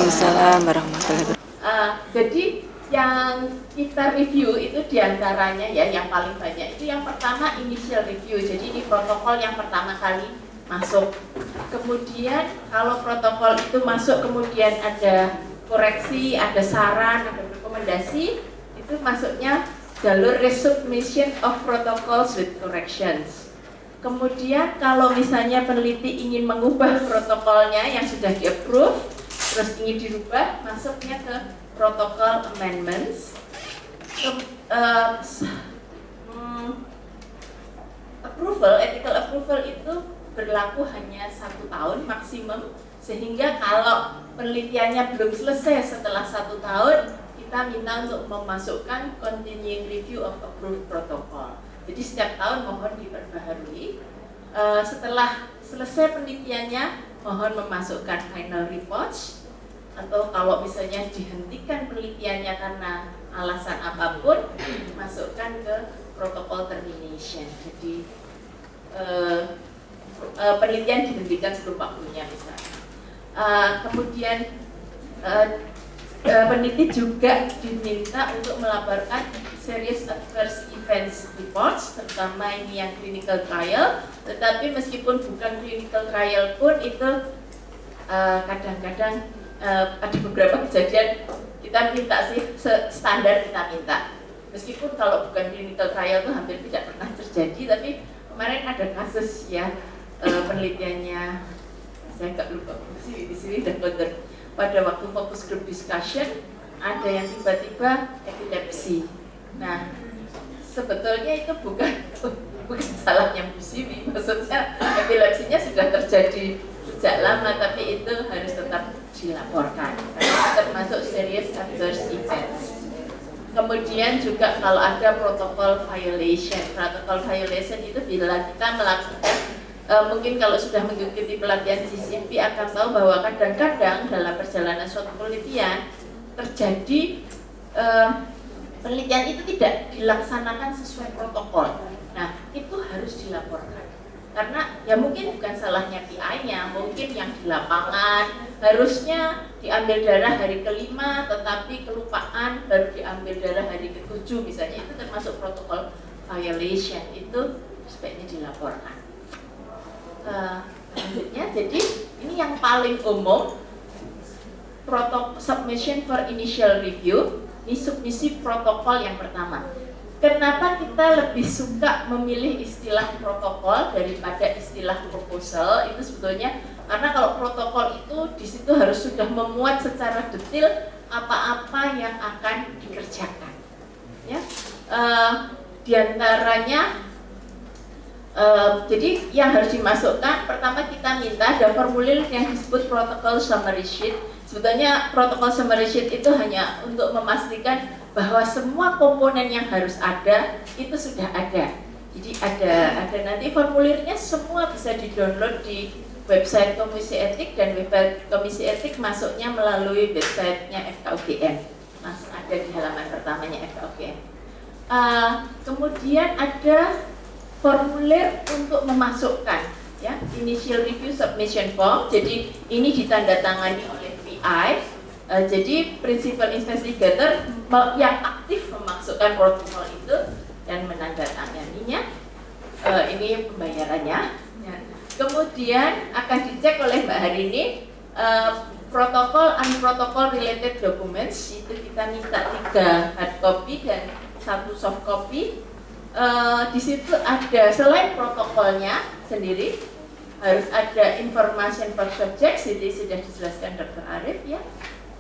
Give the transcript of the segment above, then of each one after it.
Waalaikumsalam warahmatullahi wabarakatuh. Jadi yang kita review itu diantaranya ya, yang paling banyak itu yang pertama initial review. Jadi ini protokol yang pertama kali masuk. Kemudian kalau protokol itu masuk kemudian ada koreksi, ada saran, ada rekomendasi, itu masuknya jalur resubmission of protocols with corrections. Kemudian kalau misalnya peneliti ingin mengubah protokolnya yang sudah di-approve, terus ingin dirubah, masuknya ke protokol amendments. Ethical approval itu berlaku hanya 1 tahun maksimum, sehingga kalau penelitiannya belum selesai setelah 1 tahun, kita minta untuk memasukkan continuing review of approved protocol. Jadi setiap tahun mohon diperbaharui. Setelah selesai penelitiannya, mohon memasukkan final reports, atau kalau misalnya dihentikan penelitiannya karena alasan apapun, masukkan ke protokol termination. Jadi penelitian dihentikan sebelum waktunya misalnya. Kemudian peneliti juga diminta untuk melaporkan serious adverse events reports, terutama ini yang clinical trial. Tetapi meskipun bukan clinical trial pun itu kadang-kadang ada beberapa kejadian kita minta sih standar kita minta. Meskipun kalau bukan clinical trial itu hampir tidak pernah terjadi, tapi kemarin ada kasus ya, penelitiannya saya nggak lupa di sini dan pada waktu focus group discussion ada yang tiba-tiba epilepsi. Nah, sebetulnya itu bukan salahnya Bu Siwi, maksudnya epilepsinya sudah terjadi sejak lama, tapi itu harus tetap dilaporkan karena termasuk serious adverse events. Kemudian juga kalau ada protokol violation itu bila kita melakukan mungkin kalau sudah mengikuti pelatihan CCP akan tahu bahwa kadang-kadang dalam perjalanan suatu penelitian terjadi penelitian itu tidak dilaksanakan sesuai protokol. Nah, itu harus dilaporkan. Karena ya mungkin bukan salahnya PI-nya, mungkin yang di lapangan harusnya diambil darah hari ke-5 tetapi kelupaan baru diambil darah hari ke-7 misalnya, itu termasuk protokol violation, itu sebaiknya dilaporkan. Selanjutnya, jadi ini yang paling umum, protokol submission for initial review, ini submisi protokol yang pertama. Kenapa kita lebih suka memilih istilah protokol daripada istilah proposal? Itu sebetulnya karena kalau protokol itu di situ harus sudah memuat secara detail apa-apa yang akan dikerjakan. Ya, diantaranya jadi yang harus dimasukkan, pertama kita minta ada formulir yang disebut protokol summary sheet. Sebetulnya protokol summary sheet itu hanya untuk memastikan bahwa semua komponen yang harus ada itu sudah ada. Jadi ada nanti formulirnya, semua bisa di-download di website Komisi Etik, dan website Komisi Etik masuknya melalui websitenya FKUGM. Ada di halaman pertamanya FKUGM. Kemudian ada formulir untuk memasukkan ya initial review submission form. Jadi ini ditandatangani oleh PI. Jadi principal investigator yang aktif memasukkan protokol itu dan menandatanganinya. Ini pembayarannya. Kemudian akan dicek oleh Mbak Harini protokol and protocol related documents, itu kita minta 3 hard copy dan 1 soft copy. Di situ ada selain protokolnya sendiri harus ada information for subjects, jadi sudah dijelaskan Dr. Arif ya.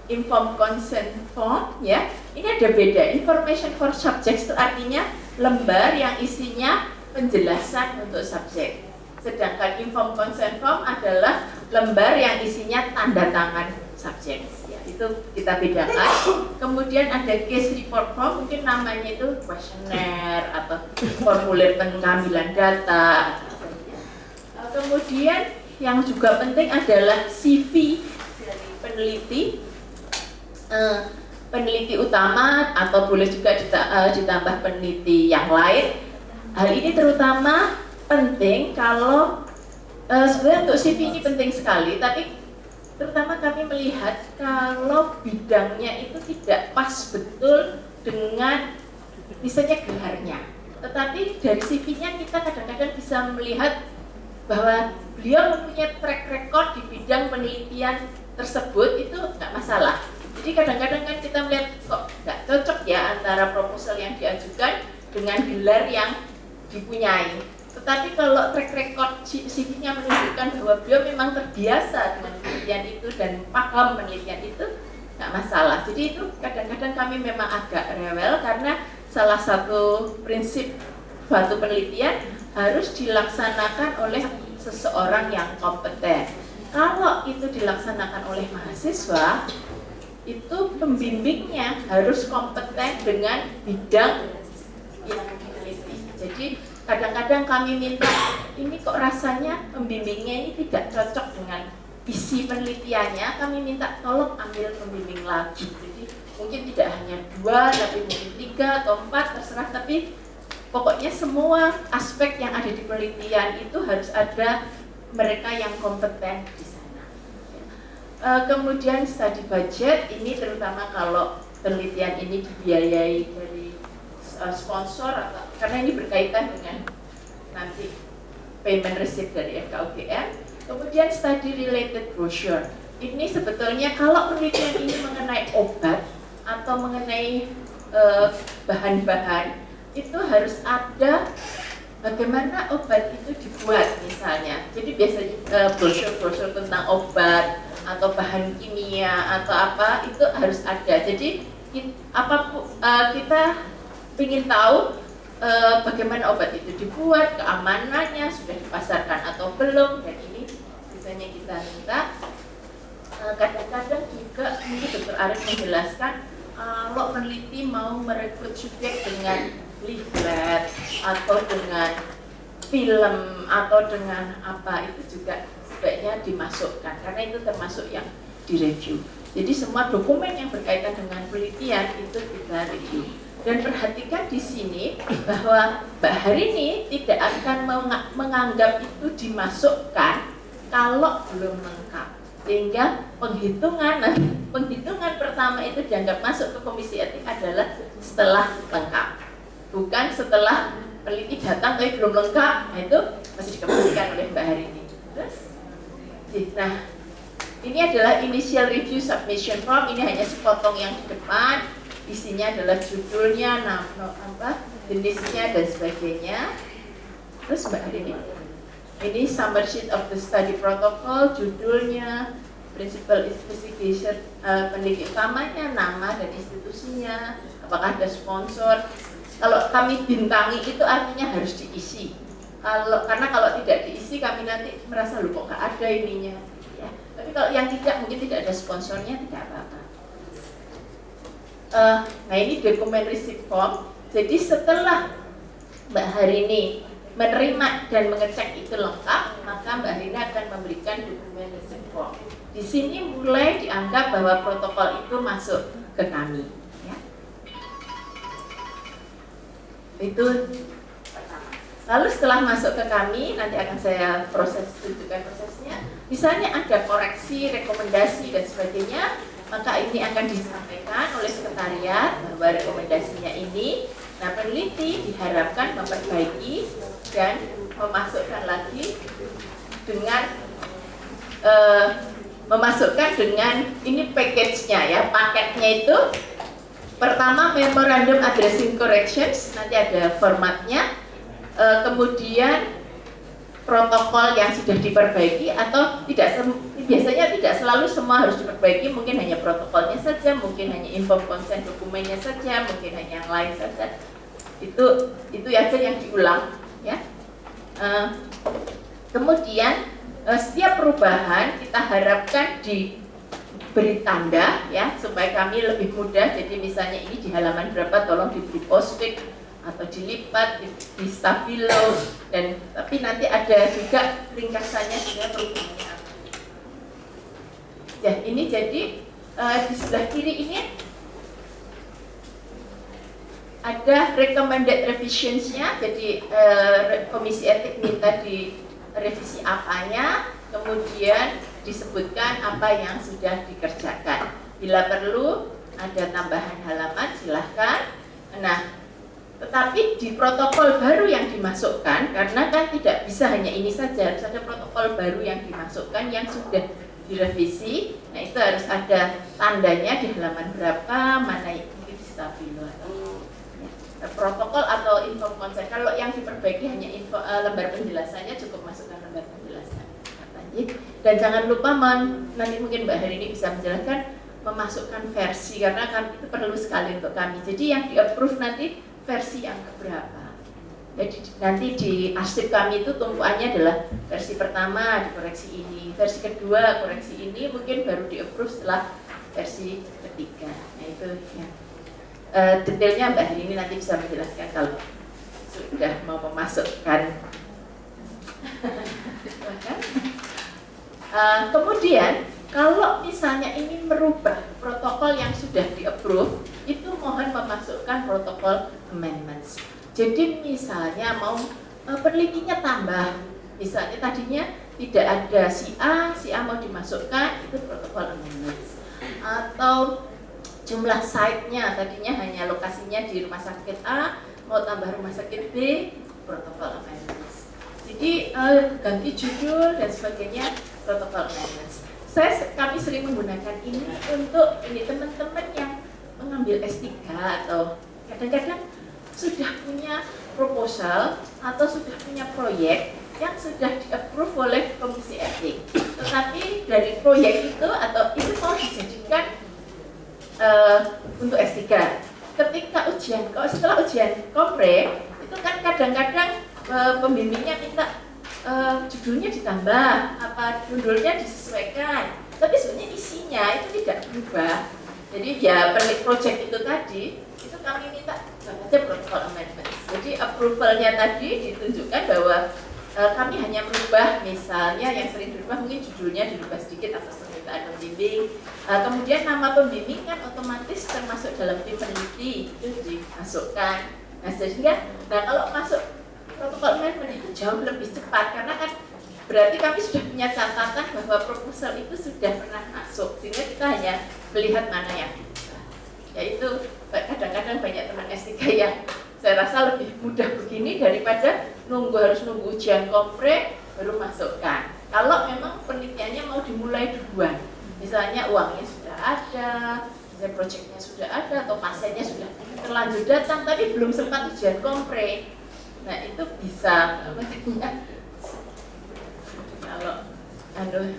Informed consent form ya. Ini ada beda. Information for subjects itu artinya lembar yang isinya penjelasan untuk subjek. Sedangkan informed consent form adalah lembar yang isinya tanda tangan subjek. Ya, itu kita bedakan. Kemudian ada case report form, mungkin namanya itu questionnaire atau formulir pengambilan data. Kemudian yang juga penting adalah CV dari peneliti. Peneliti utama atau boleh juga ditambah peneliti yang lain. Hal ini terutama penting kalau sebenarnya untuk CV ini penting sekali, tapi terutama kami melihat kalau bidangnya itu tidak pas betul dengan misalnya gelarnya. Tetapi dari CV-nya kita kadang-kadang bisa melihat bahwa beliau mempunyai track record di bidang penelitian tersebut, itu nggak masalah. Jadi kadang-kadang kan kita melihat kok nggak cocok ya antara proposal yang diajukan dengan gelar yang dipunyai. Tetapi kalau track record CV-nya menunjukkan bahwa beliau memang terbiasa dengan penelitian itu dan paham penelitian itu, nggak masalah. Jadi itu kadang-kadang kami memang agak rewel karena salah satu prinsip suatu penelitian harus dilaksanakan oleh seseorang yang kompeten. Kalau itu dilaksanakan oleh mahasiswa, itu pembimbingnya harus kompeten dengan bidang yang diteliti. Jadi kadang-kadang kami minta, ini kok rasanya pembimbingnya ini tidak cocok dengan isi penelitiannya, kami minta tolong ambil pembimbing lagi. Jadi mungkin tidak hanya 2, tapi mungkin 3 atau 4, terserah, tapi pokoknya semua aspek yang ada di penelitian itu harus ada mereka yang kompeten di sana. Kemudian study budget, ini terutama kalau penelitian ini dibiayai dari sponsor atau karena ini berkaitan dengan nanti payment receipt dari FKUGM. Kemudian study related brochure, ini sebetulnya kalau penelitian ini mengenai obat atau mengenai bahan-bahan, itu harus ada bagaimana obat itu dibuat misalnya. Jadi biasanya brosur-brosur tentang obat atau bahan kimia atau apa itu harus ada. Jadi kita ingin tahu bagaimana obat itu dibuat, keamanannya, sudah dipasarkan atau belum, dan ini biasanya kita minta. Kadang-kadang juga mungkin Dr. Arif menjelaskan kalau peneliti mau merekrut subjek dengan leaflet atau dengan film atau dengan apa, itu juga sebaiknya dimasukkan karena itu termasuk yang direview. Jadi semua dokumen yang berkaitan dengan penelitian itu kita review. Dan perhatikan di sini bahwa Mbak Harini tidak akan menganggap itu dimasukkan kalau belum lengkap. Sehingga penghitungan pertama itu dianggap masuk ke komisi etik adalah setelah lengkap, bukan setelah peneliti datang tapi belum lengkap. Nah, itu masih dikembalikan oleh Mbak Harini. Terus, nah ini adalah initial review submission form. Ini hanya sepotong yang di depan, isinya adalah judulnya, jenisnya dan sebagainya. Terus Mbak Harini, ini summary sheet of the study protocol, judulnya, principal investigation, peneliti utamanya, nama dan institusinya, apakah ada sponsor. Kalau kami bintangi itu artinya harus diisi. Karena kalau tidak diisi kami nanti merasa kok nggak ada ininya. Ya. Tapi kalau yang tidak, mungkin tidak ada sponsornya, tidak apa-apa. Nah ini dokumen receipt form. Jadi setelah Mbak Harini menerima dan mengecek itu lengkap, maka Mbak Harini akan memberikan dokumen receipt form. Di sini mulai dianggap bahwa protokol itu masuk ke kami. Ya. Itu pertama. Lalu setelah masuk ke kami, nanti akan saya tunjukkan prosesnya. Misalnya ada koreksi, rekomendasi dan sebagainya, maka ini akan disampaikan oleh sekretariat bahwa rekomendasinya ini. Nah, peneliti diharapkan memperbaiki dan memasukkan lagi dengan ini package-nya ya, paketnya itu. Pertama memorandum addressing corrections, nanti ada formatnya. Kemudian protokol yang sudah diperbaiki atau biasanya tidak selalu semua harus diperbaiki, mungkin hanya protokolnya saja, mungkin hanya informed consent dokumennya saja, mungkin hanya yang lain saja. Itu aja yang diulang ya. Kemudian setiap perubahan kita harapkan diberi tanda ya supaya kami lebih mudah. Jadi misalnya ini di halaman berapa tolong diberi post-it atau dilipat di stabilo, dan tapi nanti ada juga ringkasannya sebenarnya perubahannya apa. Ya ini jadi di sebelah kiri ini ada recommended revisionsnya. Jadi komisi etik minta di revisi apanya, kemudian disebutkan apa yang sudah dikerjakan. Bila perlu ada tambahan halaman silahkan. Nah, tetapi di protokol baru yang dimasukkan, karena kan tidak bisa hanya ini saja, harus ada protokol baru yang dimasukkan yang sudah direvisi. Nah, itu harus ada tandanya di halaman berapa, mana mungkin di stabilo atau protokol atau info konsen. Kalau yang diperbaiki hanya info, lembar penjelasannya, cukup masukkan lembar penjelasan. Dan jangan lupa nanti mungkin Mbak Hari ini bisa menjelaskan memasukkan versi, karena kan itu perlu sekali untuk kami. Jadi yang di-approve nanti versi yang keberapa. Jadi nanti di arsip kami itu tumpuannya adalah versi pertama dikoreksi ini, versi kedua koreksi ini, mungkin baru di-approve setelah versi ketiga. Nah itu ya. Detailnya Mbak Hari ini nanti bisa menjelaskan kalau sudah mau memasukkan. Kemudian kalau misalnya ingin merubah protokol yang sudah di-approve, itu mohon memasukkan protokol amendments. Jadi misalnya mau penelitinya tambah, misalnya tadinya tidak ada si A mau dimasukkan, itu protokol amendments. Atau jumlah site-nya tadinya hanya lokasinya di rumah sakit A, mau tambah rumah sakit B, protokol amendments. Jadi ganti judul dan sebagainya, protokol amendments. Kami sering menggunakan ini untuk teman-teman yang mengambil S3 atau kadang-kadang sudah punya proposal atau sudah punya proyek yang sudah di-approve oleh Komisi Etik. Tetapi dari proyek itu atau itu mau dijadikan untuk S3. Ketika setelah ujian kompre, itu kan kadang-kadang pembimbingnya minta judulnya ditambah, apa judulnya disesuaikan, tapi sebenarnya isinya itu tidak berubah. Jadi ya project itu tadi, itu kami minta baca protokol amendments. Jadi approvalnya tadi ditunjukkan bahwa kami hanya merubah, misalnya yang sering dirubah mungkin judulnya dirubah sedikit atas permintaan pembimbing. Kemudian nama pembimbing kan otomatis termasuk dalam tim peneliti itu dimasukkan. Nah sehingga, kalau masuk protokol amendment itu jauh lebih cepat, karena kan berarti kami sudah punya catatan bahwa proposal itu sudah pernah masuk, sehingga kita hanya melihat mana yang yaitu kadang-kadang banyak teman S3 yang saya rasa lebih mudah begini daripada harus nunggu ujian kompre baru masukkan. Kalau memang penelitiannya mau dimulai duluan, misalnya uangnya sudah ada, misalnya proyeknya sudah ada, atau pasiennya sudah terlanjur datang tapi belum sempat ujian kompre. Nah itu bisa kalau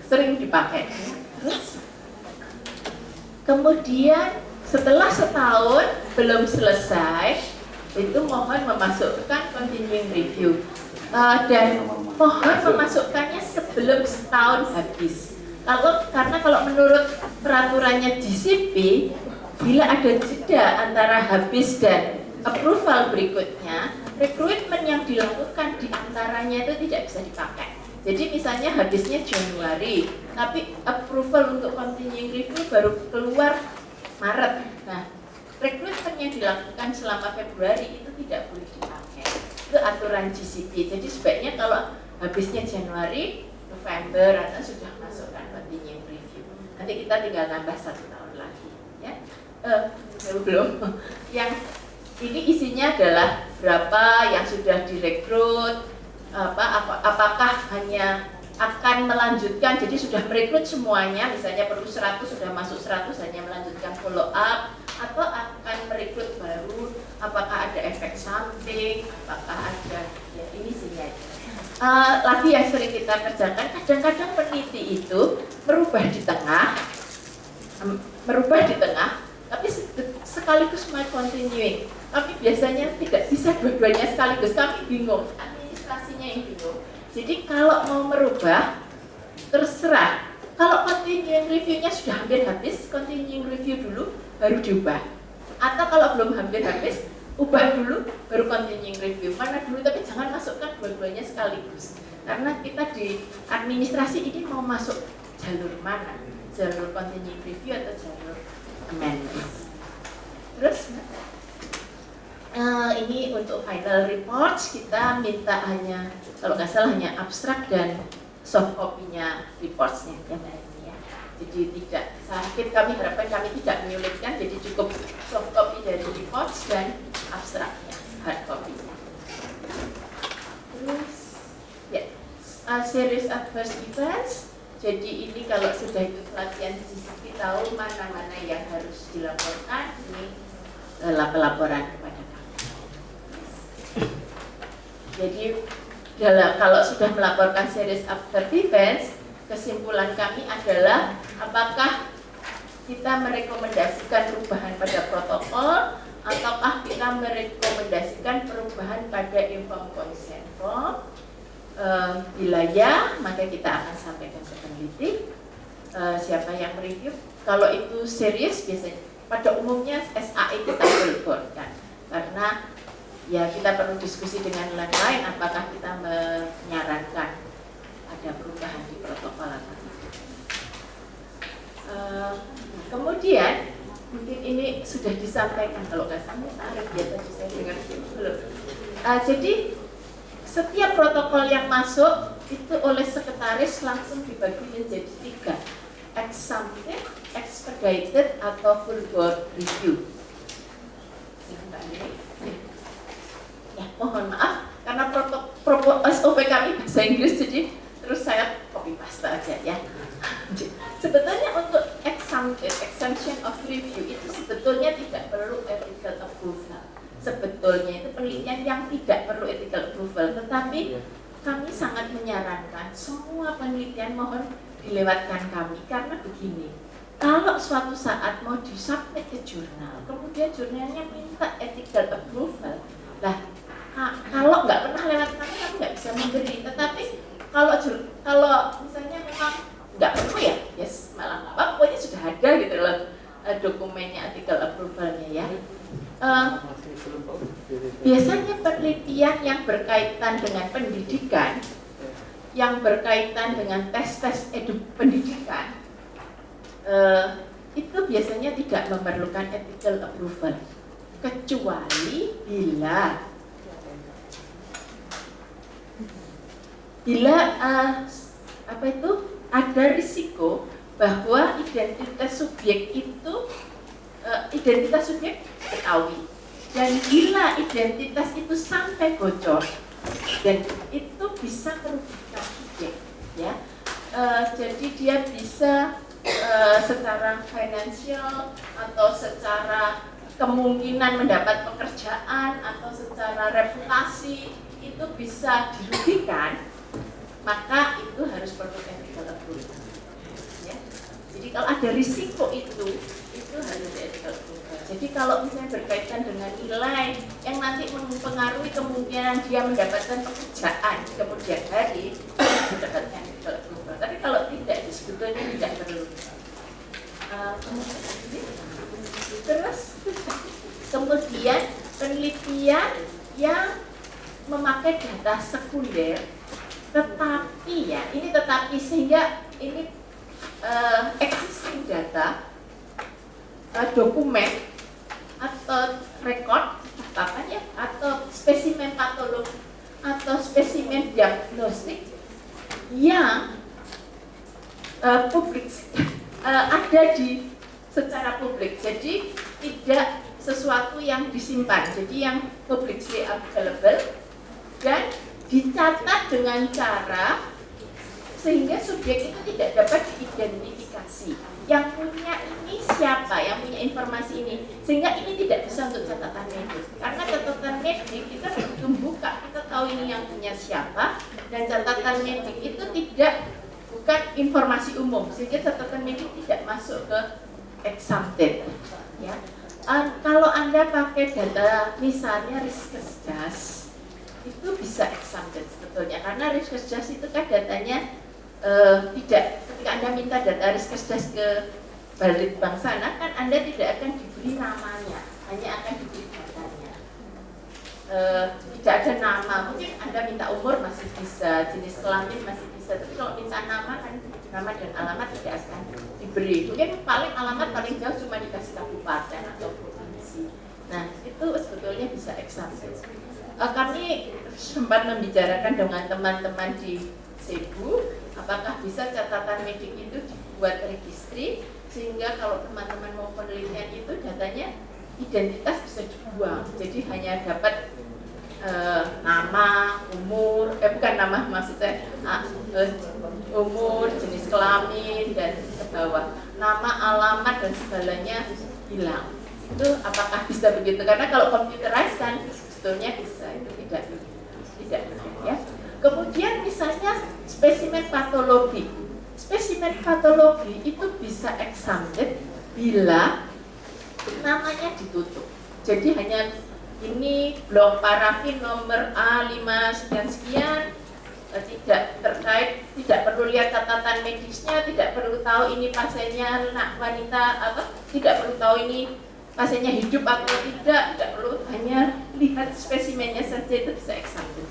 sering dipakai. Terus kemudian setelah setahun belum selesai, itu mohon memasukkan continuing review dan mohon memasukkannya sebelum setahun habis. Karena kalau menurut peraturannya GCP, bila ada jeda antara habis dan approval berikutnya, rekrutmen yang dilakukan di antaranya itu tidak bisa dipakai. Jadi misalnya habisnya Januari, tapi approval untuk continuing review baru keluar Maret. Nah, rekrutmen yang dilakukan selama Februari itu tidak boleh dipakai. Itu aturan GCP. Jadi sebaiknya kalau habisnya Januari, November atau sudah masukkan continuing review. Nanti kita tinggal nambah 1 tahun lagi, ya. Belum. Yang ini isinya adalah berapa yang sudah direkrut, apakah hanya akan melanjutkan, jadi sudah merekrut semuanya, misalnya perlu 100 sudah masuk 100 hanya melanjutkan follow up, atau akan merekrut baru, apakah ada efek samping, apakah ada, ya ini isinya. Lagi yang sering kita kerjakan, kadang-kadang peneliti itu merubah di tengah, tapi sekaligus mau continuing. Tapi biasanya tidak bisa dua-duanya sekaligus, kami bingung, administrasinya yang bingung. Jadi kalau mau merubah, terserah. Kalau continuing review-nya sudah hampir habis, continuing review dulu, baru diubah. Atau kalau belum hampir habis, ubah dulu, baru continuing review. Mana dulu, tapi jangan masukkan dua-duanya sekaligus. Karena kita di administrasi ini mau masuk jalur mana? Jalur continuing review atau jalur amendments? Terus, ini untuk final reports kita minta hanya, kalau nggak salah hanya abstrak dan soft copy-nya reports-nya yang ini ya. Jadi tidak sakit, kami harapkan kami tidak menyulitkan, jadi cukup soft copy dari reports dan abstraknya, hard copy-nya. Terus ya, series adverse events. Jadi ini kalau sudah ikut pelatihan GCP tahu mana-mana yang harus dilaporkan, ini laporan kepada kami. Jadi kalau sudah melaporkan series adverse events, kesimpulan kami adalah apakah kita merekomendasikan perubahan pada protokol ataukah kita merekomendasikan perubahan pada informed consent form. Bila ya, maka kita akan sampaikan ke peneliti. Siapa yang mereview? Kalau itu serius, biasanya pada umumnya SAE kita laporkan, karena ya kita perlu diskusi dengan lain-lain apakah kita menyarankan ada perubahan di protokol atau tidak. Kemudian mungkin ini sudah disampaikan, kalau nggak salah tarik ya tadi saya dengar belum. Jadi setiap protokol yang masuk itu oleh sekretaris langsung dibagi menjadi 3, ex-ante, expedited atau full board review. Ya, mohon maaf karena SOP kami bahasa Inggris, jadi terus saya copy paste aja ya. Sebetulnya untuk exemption of review itu sebetulnya tidak perlu ethical approval. Sebetulnya itu penelitian yang tidak perlu ethical approval, tetapi kami sangat menyarankan semua penelitian mohon dilewatkan kami, karena begini, kalau suatu saat mau disubmit ke jurnal, kemudian jurnalnya minta ethical approval, lah kalau nggak pernah lewat kami nggak bisa memberi. Tetapi kalau misalnya memang nggak perlu ya, yes, malah nggak apa-apa, pokoknya sudah ada gitu loh dokumennya ethical approvalnya ya. Biasanya penelitian yang berkaitan dengan pendidikan, yang berkaitan dengan tes-tes pendidikan, itu biasanya tidak memerlukan ethical approval, kecuali bila apa itu ada risiko bahwa identitas subjek ketahui, dan bila identitas itu sampai bocor dan itu bisa merugikan subjek ya. Jadi dia bisa secara finansial atau secara kemungkinan mendapat pekerjaan atau secara reputasi itu bisa dirugikan, maka itu harus perlu ethical approval ya. Jadi kalau ada risiko itu harus ethical approval. Jadi kalau misalnya berkaitan dengan nilai yang nanti mempengaruhi kemungkinan dia mendapatkan pekerjaan di kemudian hari, mendapatkan ethical approval. Tapi kalau tidak, itu sebetulnya tidak perlu. Terus kemudian penelitian yang memakai data sekunder, tetapi ya ini sehingga ini existing data, dokumen atau rekod ya, atau spesimen patologi atau spesimen diagnostik yang publik ada di secara publik, jadi tidak sesuatu yang disimpan, jadi yang publicly available dan dicatat dengan cara sehingga subjek itu tidak dapat diidentifikasi. Yang punya ini siapa, yang punya informasi ini, sehingga ini tidak bisa untuk catatan medik. Karena catatan medik kita begitu buka, kita tahu ini yang punya siapa, dan catatan medik itu bukan informasi umum, sehingga catatan medik tidak masuk ke exempted. Ya. Kalau Anda pakai data misalnya Riskesdas, itu bisa exempted sebetulnya, karena Riskesdas itu kan datanya tidak, ketika Anda minta data Riskesdas ke Balitbank sana kan Anda tidak akan diberi namanya, hanya akan diberi datanya. Tidak ada nama, mungkin Anda minta umur masih bisa, jenis kelamin masih bisa, tapi kalau minta nama kan nama dan alamat tidak akan diberi. Mungkin alamat paling jauh cuma dikasih kabupaten atau provinsi. Nah itu sebetulnya bisa exempted. Kami sempat membicarakan dengan teman-teman di Cebu, Apakah bisa catatan medik itu dibuat registry sehingga kalau teman-teman mau penelitian itu datanya identitas bisa dibuang, jadi hanya dapat nama, umur, bukan nama maksudnya umur, jenis kelamin dan ke bawah, nama, alamat dan segalanya hilang. Itu apakah bisa begitu? Karena kalau computerized kan sebetulnya bisa, itu tidak benar ya. Kemudian misalnya spesimen patologi. Spesimen patologi itu bisa exempted bila namanya ditutup. Jadi hanya ini blok parafin nomor A5 sekian, tidak terkait, tidak perlu lihat catatan medisnya, tidak perlu tahu ini pasiennya anak wanita apa, tidak perlu tahu ini pasiennya hidup atau tidak perlu, hanya lihat spesimennya saja itu bisa exempted.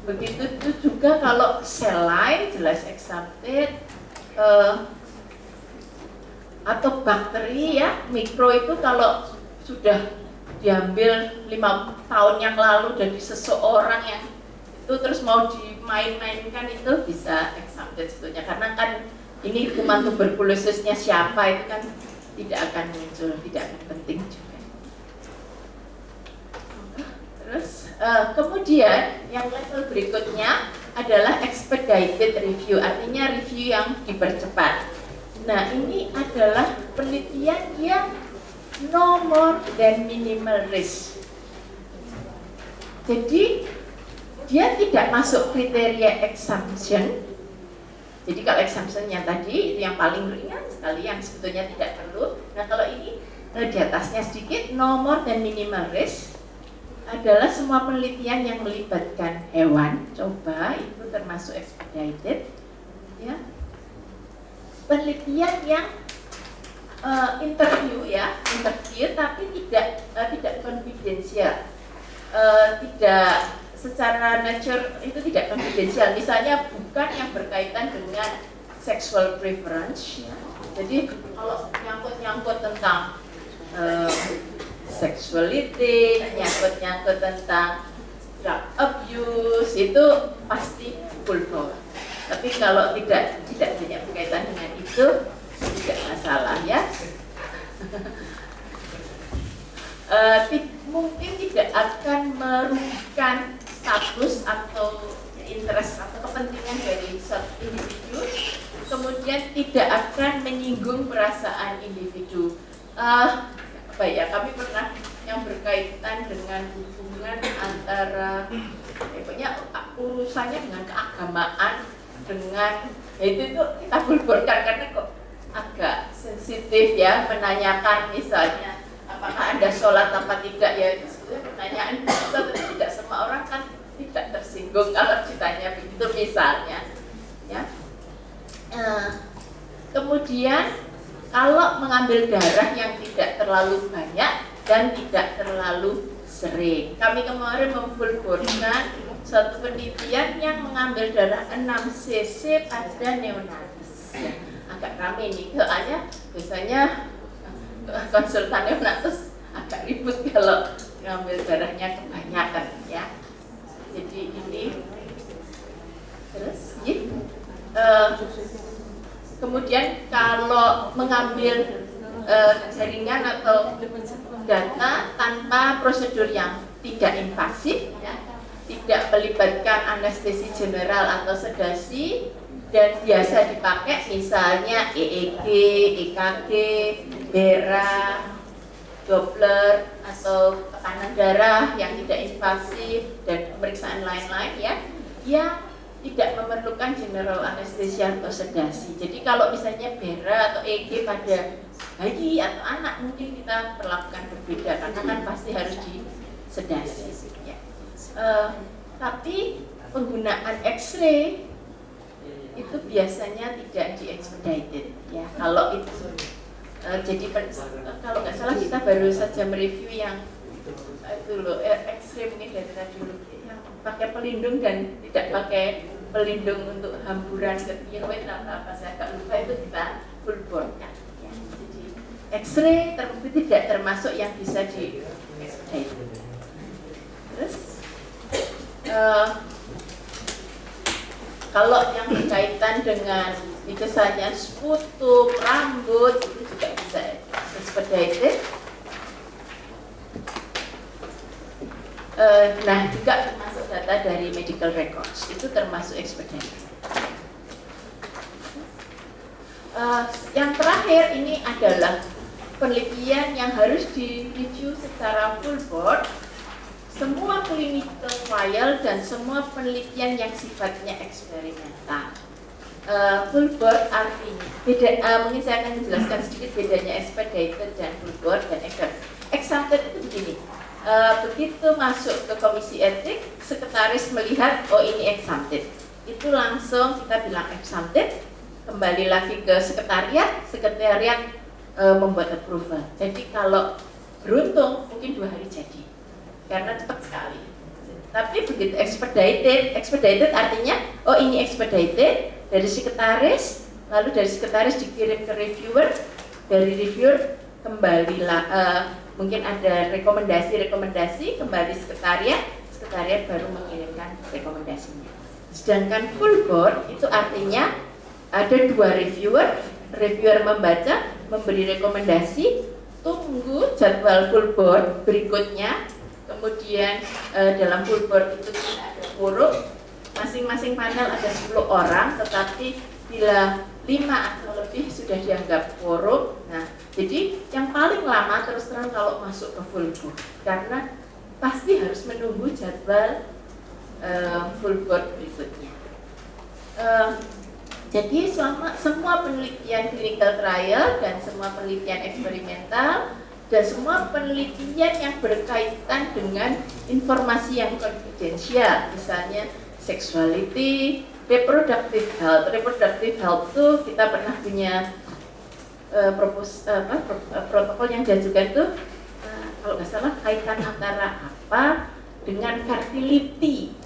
Begitu juga kalau sel lain jelas exempted, atau bakteri ya, mikro itu kalau sudah diambil 5 tahun yang lalu dari seseorang yang itu terus mau dimain-mainkan itu bisa exempted sebetulnya, karena kan ini kuman tuberkulosisnya siapa itu kan tidak akan muncul, tidak akan penting juga. Terus kemudian yang level berikutnya adalah expedited review, artinya review yang dipercepat. Nah ini adalah penelitian yang no more than minimal risk. Jadi dia tidak masuk kriteria exemption. Jadi kalau exemption yang tadi itu yang paling ringan sekali, yang sebetulnya tidak perlu. Nah kalau ini di atasnya sedikit, no more than minimal risk adalah semua penelitian yang melibatkan hewan. Coba itu termasuk expedited. Ya. Penelitian yang interview tapi tidak confidential, tidak secara nature itu tidak confidential. Misalnya bukan yang berkaitan dengan sexual preference, ya. Jadi kalau nyangkut tentang sexuality, nyangkut tentang drug abuse itu pasti full bore. Tapi kalau tidak banyak berkaitan dengan itu tidak masalah ya. Mungkin tidak akan merugikan status atau interest atau kepentingan dari suatu individu, kemudian tidak akan menyinggung perasaan individu. Kami pernah yang berkaitan dengan hubungan antara pokoknya urusannya dengan keagamaan, dengan itu kita bulborkan karena kok agak sensitif ya, menanyakan misalnya apakah Anda sholat apa tidak, ya itu sebetulnya pertanyaan biasa, tapi tidak semua orang kan tidak tersinggung kalau ditanya begitu misalnya ya. Kemudian kalau mengambil darah yang tidak terlalu banyak dan tidak terlalu sering, kami kemarin memfulborkan suatu penelitian yang mengambil darah 6 cc pada neonatus ya. Agak ramai nih, soalnya biasanya konsultan neonatus agak ribut kalau ngambil darahnya kebanyakan ya. Jadi ini terus kemudian kalau mengambil jaringan atau data tanpa prosedur yang tidak invasif ya, tidak melibatkan anestesi general atau sedasi, dan biasa dipakai misalnya EEG, EKG, BERA, Doppler atau tekanan darah yang tidak invasif dan pemeriksaan lain-lain ya, yang tidak memerlukan general anesthesia atau sedasi. Jadi kalau misalnya BERA atau EEG pada bayi atau anak mungkin kita perlakukan berbeda karena kan pasti harus disedasi ya. Tapi penggunaan X-ray itu biasanya tidak di-expedited ya. Kalau itu jadi kalau nggak salah kita baru saja mereview yang itu loh, X-ray mungkin dari radiologi yang pakai pelindung dan tidak pakai pelindung untuk hamburan ketiak atau apa saya agak lupa, itu kita full board kan ya. Jadi X-ray tidak termasuk yang bisa di-expedited. Terus Kalau yang berkaitan dengan misalnya sputum, rambut, itu juga bisa expedited. Nah, juga termasuk data dari medical records, itu termasuk expedited. Yang terakhir ini adalah penelitian yang harus direview secara full board. Semua clinical trial dan semua penelitian yang sifatnya eksperimental. Full board artinya, mungkin saya akan menjelaskan sedikit bedanya expedited dan full board dan exempted. Exempted itu begini, begitu masuk ke komisi etik, sekretaris melihat, oh ini exempted, itu langsung kita bilang exempted, kembali lagi ke sekretariat, membuat approval. Jadi kalau beruntung mungkin 2 hari jadi, karena cepat sekali. Tapi begitu expedited artinya, oh ini expedited, dari sekretaris, lalu dari sekretaris dikirim ke reviewer, dari reviewer kembalilah, mungkin ada rekomendasi, kembali sekretariat baru mengirimkan rekomendasinya. Sedangkan full board itu artinya ada 2 reviewer membaca, memberi rekomendasi, tunggu jadwal full board berikutnya. Kemudian dalam full board itu ada quorum, masing-masing panel ada 10 orang, tetapi bila 5 atau lebih sudah dianggap quorum. Nah, jadi yang paling lama terus terang kalau masuk ke full board, karena pasti harus menunggu jadwal full board berikutnya. Jadi semua penelitian clinical trial dan semua penelitian eksperimental dan semua penelitian yang berkaitan dengan informasi yang konfidensial, misalnya sexuality, reproductive health. Reproductive health itu kita pernah punya protokol yang diajukan itu, kalau nggak salah kaitan antara apa dengan fertility,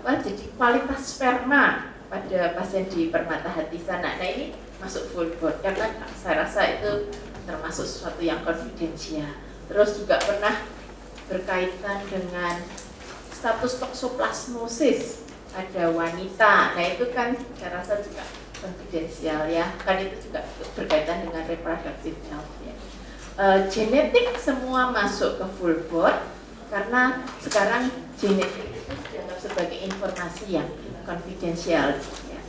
jadi kualitas sperma pada pasien di Permata Hati sana. Nah ini masuk full board karena saya rasa itu termasuk sesuatu yang konfidensial. Terus juga pernah berkaitan dengan status toksoplasmosis pada wanita. Nah itu kan saya rasa juga konfidensial ya. Kan itu juga berkaitan dengan reproductive health ya. Genetik semua masuk ke full board karena sekarang genetik itu dianggap sebagai informasi yang konfidensial ya.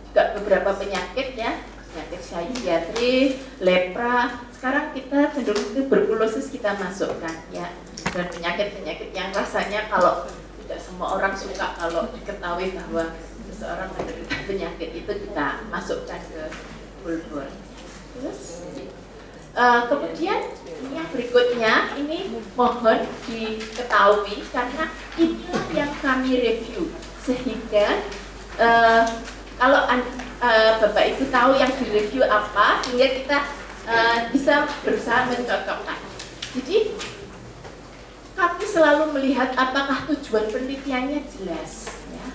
Juga beberapa penyakit ya, penyakit psikiatri, lepra, sekarang kita cenderung tuberkulosis kita masukkan ya, dan penyakit-penyakit yang rasanya kalau tidak semua orang suka kalau diketahui bahwa seseorang menderita penyakit itu kita masukkan ke full board. Terus kemudian yang berikutnya ini mohon diketahui karena inilah yang kami review, sehingga kalau Bapak Ibu tahu yang direview apa, sehingga kita bisa berusaha mencocokkan. Jadi kami selalu melihat apakah tujuan penelitiannya jelas ya.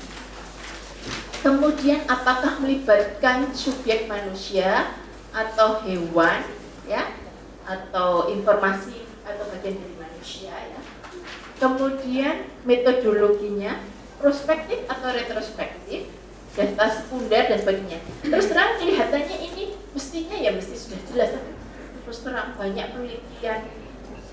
Kemudian apakah melibatkan subjek manusia atau hewan ya, atau informasi atau bagian dari manusia ya. Kemudian metodologinya prospektif atau retrospektif, data sekunder dan sebagainya. Terus terang kelihatannya ini mestinya ya mesti sudah jelas, tapi terus terang banyak penelitian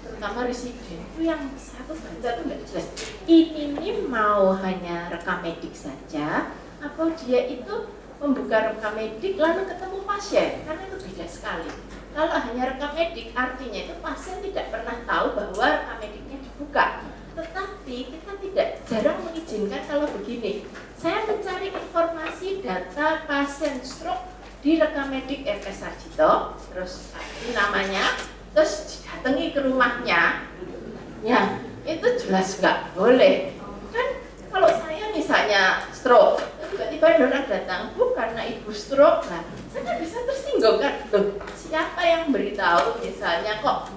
terutama residen itu yang satu baca tuh nggak jelas. Ini mau hanya rekam medik saja atau dia itu membuka rekam medik lalu ketemu pasien, karena itu beda sekali. Kalau hanya rekam medik artinya itu pasien tidak pernah tahu bahwa rekam mediknya dibuka. Tetapi kita jarang mengizinkan kalau begini. Saya mencari informasi data pasien stroke di rekam medik RS Sarjito, terus ini namanya, terus datangi ke rumahnya, ya itu jelas nggak boleh. Kan kalau saya misalnya stroke, tiba-tiba orang datang, Bu karena ibu stroke, nah saya kan bisa tersinggung kan, loh siapa yang beritahu misalnya kok.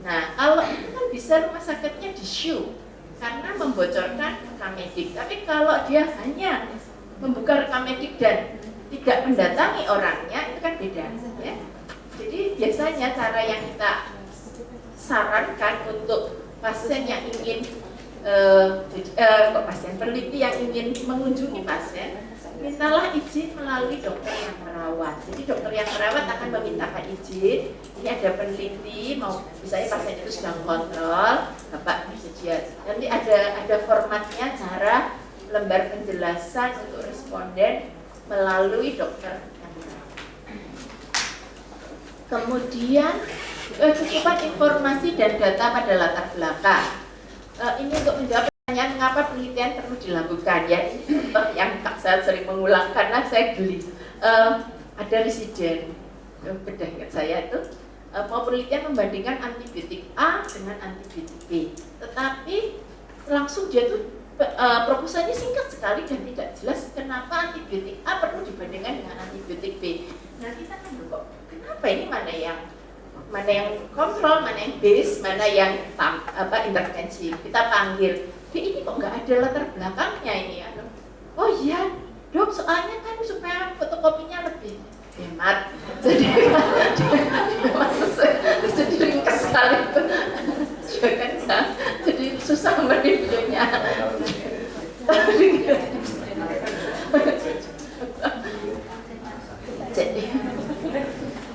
Nah kalau itu kan bisa rumah sakitnya di-sue karena membocorkan rekam medik. Tapi kalau dia hanya membuka rekam medik dan tidak mendatangi orangnya, itu kan beda ya. Jadi biasanya cara yang kita sarankan untuk pasien yang ingin pasien peneliti yang ingin mengunjungi pasien, mintalah izin melalui dokter yang merawat. Jadi dokter yang merawat akan memintakan izin. Ini ada peneliti, mau misalnya pasien itu sedang kontrol, Bapak bersedia. Nanti ada formatnya, cara lembar penjelasan untuk responden melalui dokter yang merawat. Kemudian cukupan informasi dan data pada latar belakang. Ini untuk menjawab pertanyaan mengapa penelitian perlu dilakukan, ya. Ini yang saya sering mengulang karena saya geli. Ada residen, beda ingat saya itu mau penelitian membandingkan antibiotik A dengan antibiotik B, tetapi langsung dia tuh proposalnya singkat sekali dan tidak jelas kenapa antibiotik A perlu dibandingkan dengan antibiotik B. Nah kita kan kok kenapa ini mana yang kontrol, mana yang base, mana yang intervensi. Kita panggil, ini kok nggak ada latar belakangnya ini ya. Oh iya dok, soalnya kan supaya fotokopinya lebih hemat, jadi maksudnya diringkas sekali itu, jadi susah mereviewnya. Jadi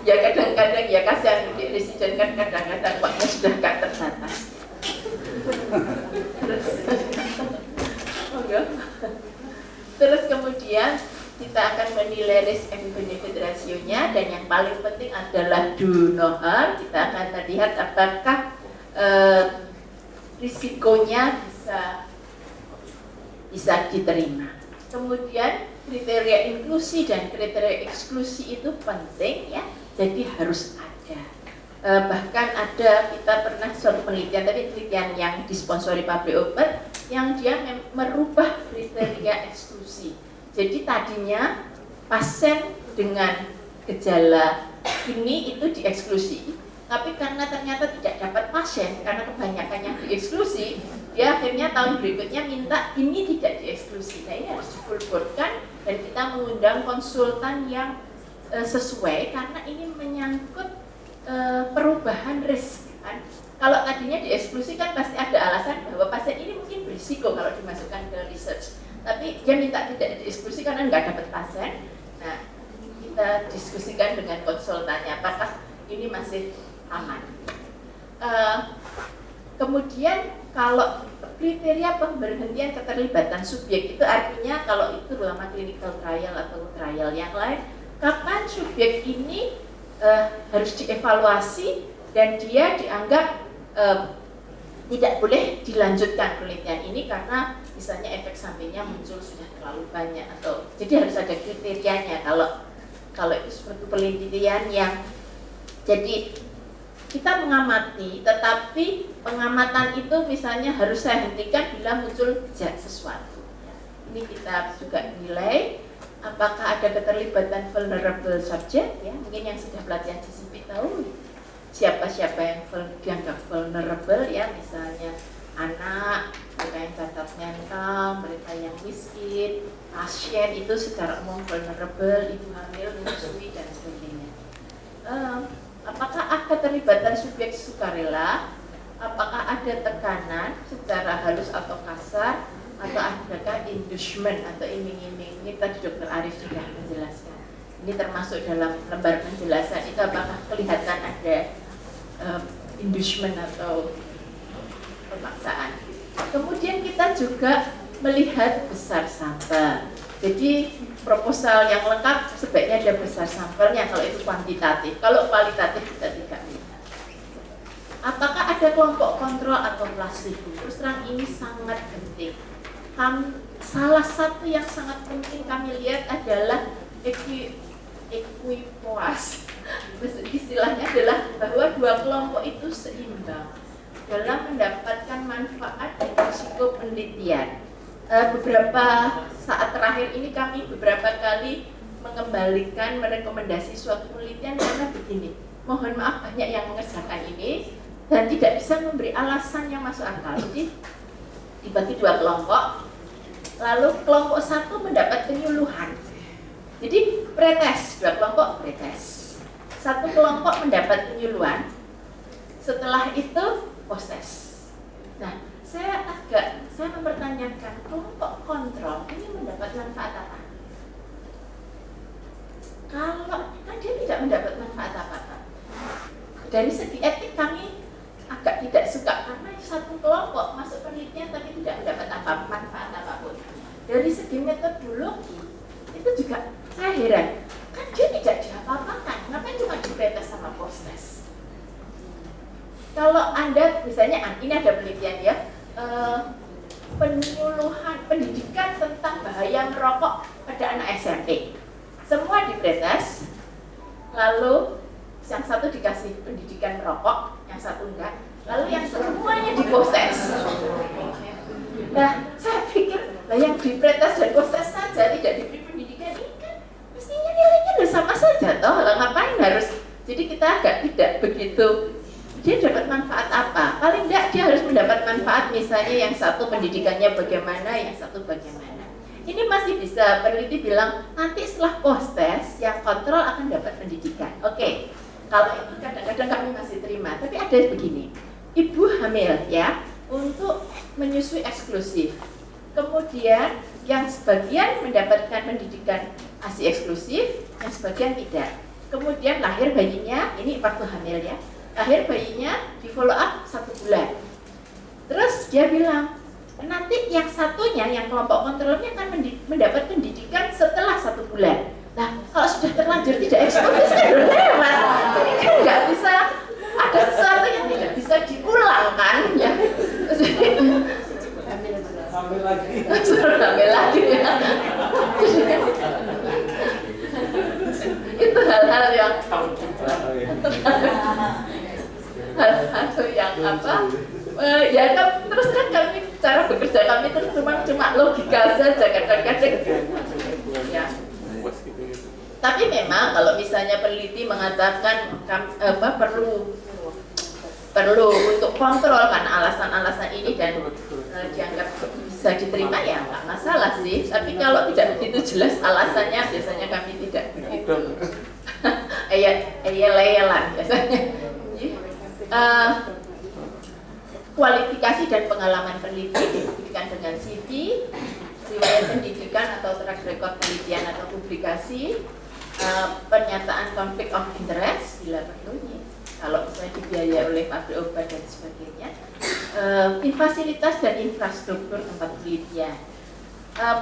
ya kadang-kadang ya kasihan di residen kan kadang-kadang waktunya sudah gak terbatas. Terus kemudian kita akan menilai risk and benefit ratio-nya, dan yang paling penting adalah do no harm. Kita akan melihat apakah risikonya bisa diterima. Kemudian kriteria inklusi dan kriteria eksklusi itu penting ya, jadi harus ada. Bahkan ada, kita pernah suatu penelitian, tapi penelitian yang disponsori pabrik obat, yang dia merubah kriteria eksklusi. Jadi tadinya pasien dengan gejala ini itu dieksklusi, tapi karena ternyata tidak dapat pasien, karena kebanyakan yang dieksklusi, dia akhirnya tahun berikutnya minta ini tidak dieksklusi. Nah ini harus difulboardkan dan kita mengundang konsultan yang sesuai, karena ini menyangkut perubahan risk kan. Kalau tadinya dieksklusi kan pasti ada alasan bahwa pasien ini mungkin berisiko kalau dimasukkan ke research, tapi dia minta tidak dieksklusi karena nggak dapat pasien. Nah kita diskusikan dengan konsultannya apakah ini masih aman. Kemudian kalau kriteria pemberhentian keterlibatan subjek itu artinya kalau itu dalam clinical trial atau trial yang lain, kapan subjek ini harus dievaluasi dan dia dianggap tidak boleh dilanjutkan penelitian ini karena misalnya efek sampingnya muncul sudah terlalu banyak, atau jadi harus ada kriterianya. Kalau itu seperti penelitian yang jadi kita mengamati, tetapi pengamatan itu misalnya harus saya hentikan bila muncul sesuatu. Ini kita juga nilai apakah ada keterlibatan vulnerable subject, ya mungkin yang sudah pelatihan CCP tahu siapa-siapa yang dianggap vulnerable, ya misalnya anak, mereka yang cacat mental, mereka yang miskin, pasien itu secara umum vulnerable, ibu hamil, menyusui dan sebagainya. Apakah ada keterlibatan subjek sukarela? Apakah ada tekanan secara halus atau kasar? Atau adakah inducement atau iming-iming? Ini tadi Dr. Arif sudah menjelaskan. Ini termasuk dalam lembar penjelasan itu, apakah kelihatan ada inducement atau pemaksaan. Kemudian kita juga melihat besar sampel. Jadi proposal yang lengkap sebaiknya ada besar sampelnya kalau itu kuantitatif. Kalau kualitatif kita tidak lihat. Apakah ada kelompok kontrol atau placebo? Terus terang ini sangat penting. Salah satu yang sangat penting kami lihat adalah equipoise. Istilahnya adalah bahwa dua kelompok itu seimbang dalam mendapatkan manfaat dan risiko penelitian. Beberapa saat terakhir ini kami beberapa kali mengembalikan merekomendasi suatu penelitian karena begini, mohon maaf banyak yang mengerjakan ini dan tidak bisa memberi alasan yang masuk akal. Jadi dibagi dua kelompok, lalu kelompok satu mendapat penyuluhan. Jadi pretest, dua kelompok pretest. Satu kelompok mendapat penyuluhan, setelah itu post test. Nah, saya mempertanyakan kelompok kontrol ini mendapat manfaat apa? Kalau kan dia tidak mendapat manfaat apa-apa. Dari segi etik kami agak tidak suka karena satu kelompok masuk penelitian tapi tidak mendapat manfaat apapun. Dari segi metodologi itu juga saya heran, kan dia tidak diapa-apakan, ngapain cuma diprotes sama post-test? Kalau Anda misalnya ini ada penelitian ya, penyuluhan pendidikan tentang bahaya merokok pada anak SMP. Semua diprotes, lalu yang satu dikasih pendidikan merokok, yang satu enggak, lalu yang semuanya dipost-test. Nah, saya pikir yang diprotes dan post-test saja tidak diberi pendidikan ini kan mestinya nilainya udah sama saja toh, lah ngapain harus? Jadi kita agak tidak begitu. Dia dapat manfaat apa? Paling enggak dia harus mendapat manfaat, misalnya yang satu pendidikannya bagaimana, yang satu bagaimana. Ini masih bisa peneliti bilang nanti setelah post-test yang kontrol akan dapat pendidikan. Oke. Kalau itu kadang-kadang kami masih terima, tapi ada begini, ibu hamil ya untuk menyusui eksklusif, kemudian yang sebagian mendapatkan pendidikan ASI eksklusif, yang sebagian tidak. Kemudian lahir bayinya, ini waktu hamil ya, lahir bayinya di follow up 1 bulan. Terus dia bilang nanti yang satunya, yang kelompok kontrolnya akan mendapat pendidikan setelah 1 bulan. Nah, kalau sudah terlanjur tidak eksklusif kan udah lewat. Jadi kan nggak bisa, ada sesuatu yang tidak bisa diulang kan ya. Hamil lagi. Hamil lagi ya. Itu hal-hal yang apa? Ya kan terus kan kami cara bekerja kami terus cuma logika saja kadang-kadang. Ya. Tapi memang kalau misalnya peneliti mengatakan perlu untuk kontrol karena alasan-alasan ini dan dianggap bisa diterima ya nggak masalah sih. Tapi kalau tidak begitu jelas alasannya biasanya kami tidak begitu. Eyel-eyelan biasanya. Kualifikasi dan pengalaman peneliti dibuktikan dengan CV, riwayat pendidikan atau track record penelitian atau publikasi, pernyataan konflik of interest bila perlu, kalau misalnya dibiayai oleh pabrik obat dan sebagainya, fasilitas dan infrastruktur tempat penelitian.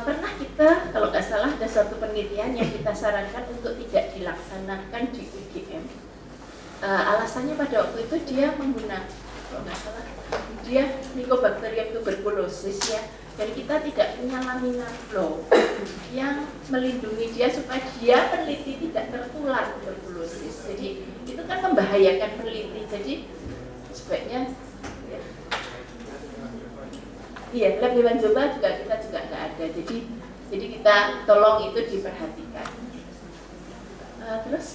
Pernah kita, kalau nggak salah ada suatu penelitian yang kita sarankan untuk tidak dilaksanakan di UGM. Alasannya pada waktu itu dia menggunakan, kalau nggak salah, dia Mycobacterium tuberculosis ya. Dan kita tidak punya laminar flow yang melindungi dia supaya dia peneliti tidak tertular tuberkulosis. Jadi itu kan membahayakan peneliti. Jadi sebaiknya ya. Iya, lab hewan coba juga kita juga nggak ada. Jadi kita tolong itu diperhatikan. Terus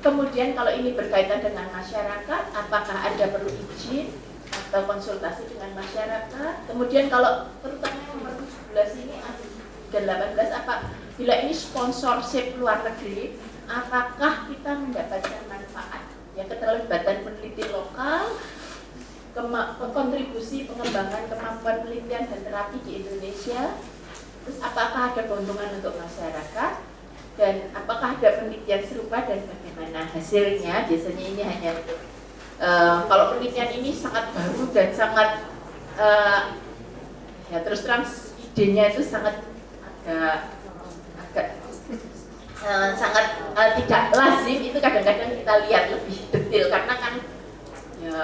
kemudian kalau ini berkaitan dengan masyarakat, apakah ada perlu izin atau konsultasi dengan masyarakat. Kemudian kalau terutama nomor 17 ini dan 18 apa bila ini sponsorship luar negeri, apakah kita mendapatkan manfaat ya keterlibatan peneliti lokal, kontribusi pengembangan kemampuan penelitian dan terapi di Indonesia, terus apakah ada keuntungan untuk masyarakat dan apakah ada penelitian serupa dan bagaimana hasilnya. Biasanya ini hanya kalau penelitian ini sangat baru dan sangat ya terus terang idenya itu sangat agak sangat tidak lazim, itu kadang-kadang kita lihat lebih detail karena kan ya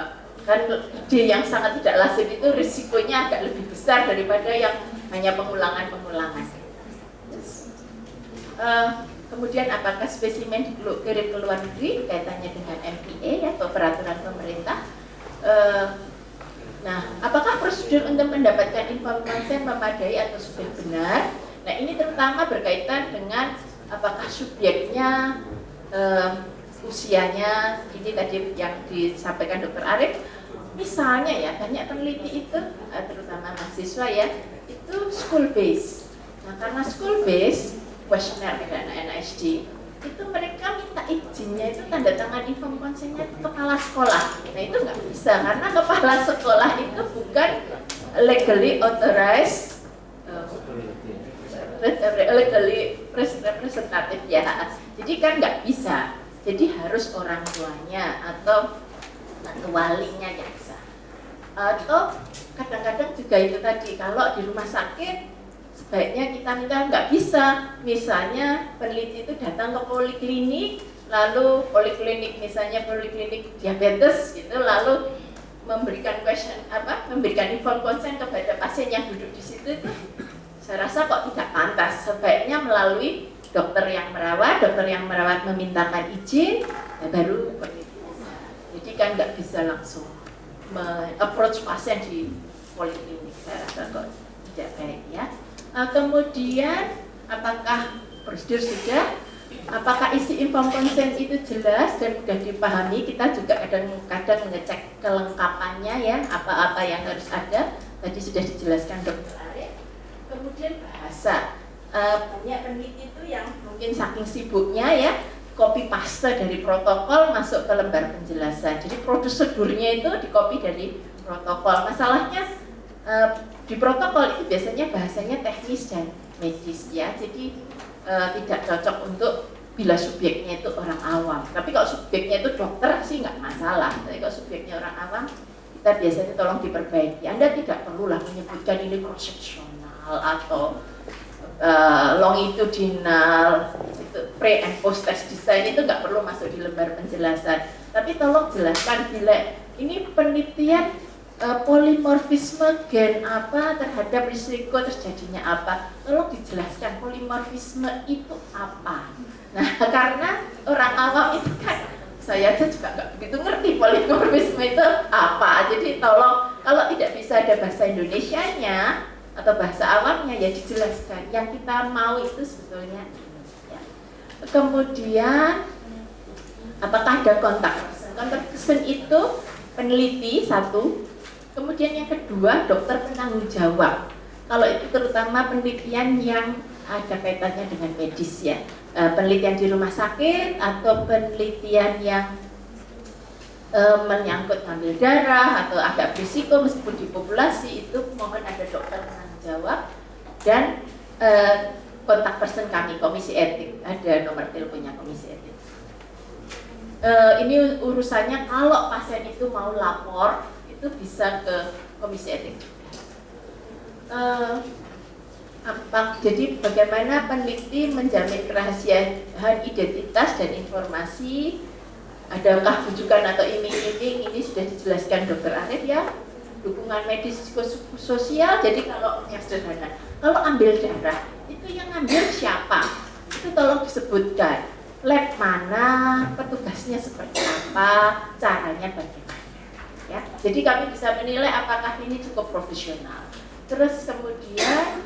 kan ide yang sangat tidak lazim itu risikonya agak lebih besar daripada yang hanya pengulangan-pengulangan. Kemudian apakah spesimen dikirim ke luar negeri kaitannya dengan MPA atau peraturan pemerintah? Nah, apakah prosedur untuk mendapatkan inform konsen memadai atau sudah benar? Nah, ini terutama berkaitan dengan apakah subjeknya, usianya, ini tadi yang disampaikan Dr. Arif. Misalnya ya, banyak peneliti itu, terutama mahasiswa ya, itu school base. Nah, karena school base, kuesioner pada anak-anak SD itu mereka minta izinnya itu tanda tangan inform konsennya kepala sekolah. Nah itu nggak bisa karena kepala sekolah itu bukan bukan legally authorized legally representative ya. Jadi kan nggak bisa. Jadi harus orang tuanya atau walinya yang sah. Atau kadang-kadang juga itu tadi, kalau di rumah sakit sebaiknya kita minta nggak bisa. Misalnya peneliti itu datang ke poliklinik, lalu poliklinik misalnya poliklinik diabetes gitu, lalu memberikan memberikan informed consent kepada pasien yang duduk di situ, itu saya rasa kok tidak pantas. Sebaiknya melalui dokter yang merawat memintakan izin, ya baru peneliti bisa. Jadi kan nggak bisa langsung approach pasien di poliklinik, saya rasa kok tidak baik ya. Kemudian apakah prosedur sudah? Apakah isi informed consent itu jelas dan mudah dipahami? Kita juga kadang-kadang mengecek kelengkapannya ya, apa-apa yang harus ada. Tadi sudah dijelaskan Dr. Arif. Kemudian bahasa. Banyak peneliti itu yang mungkin saking sibuknya ya, copy paste dari protokol masuk ke lembar penjelasan. Jadi prosedurnya itu di-copy dari protokol. Masalahnya di protokol itu biasanya bahasanya teknis dan medis ya. Jadi tidak cocok untuk bila subjeknya itu orang awam. Tapi kalau subjeknya itu dokter sih nggak masalah. Tapi kalau subjeknya orang awam, kita biasanya tolong diperbaiki. Anda tidak perlulah menyebutkan ini cross-sectional atau longitudinal, itu pre and post test design itu nggak perlu masuk di lembar penjelasan. Tapi tolong jelaskan bila ini penelitian polimorfisme gen apa terhadap risiko terjadinya apa. Tolong dijelaskan polimorfisme itu apa. Nah, karena orang awam itu kan, saya aja juga nggak begitu ngerti polimorfisme itu apa. Jadi tolong, kalau tidak bisa ada bahasa Indonesianya atau bahasa awamnya ya dijelaskan. Yang kita mau itu sebetulnya ya. Kemudian apakah ada kontak person? Kontak person itu peneliti satu, kemudian yang kedua dokter penanggung jawab. Kalau itu terutama penelitian yang ada kaitannya dengan medis ya, penelitian di rumah sakit atau penelitian yang menyangkut ngambil darah atau agak berisiko meskipun di populasi, itu mohon ada dokter penanggung jawab dan kontak person kami, komisi etik, ada nomor teleponnya komisi etik. Ini urusannya kalau pasien itu mau lapor itu bisa ke komisi etik. Jadi bagaimana peneliti menjamin kerahasiaan identitas dan informasi? Adakah rujukan atau iming-iming? Ini sudah dijelaskan Dr. Arif ya. Dukungan medis sosial. Jadi kalau yang sederhana, kalau ambil darah itu yang ambil siapa? Itu tolong disebutkan. Lab mana, petugasnya seperti apa, caranya bagaimana. Ya, jadi kami bisa menilai apakah ini cukup profesional. Terus kemudian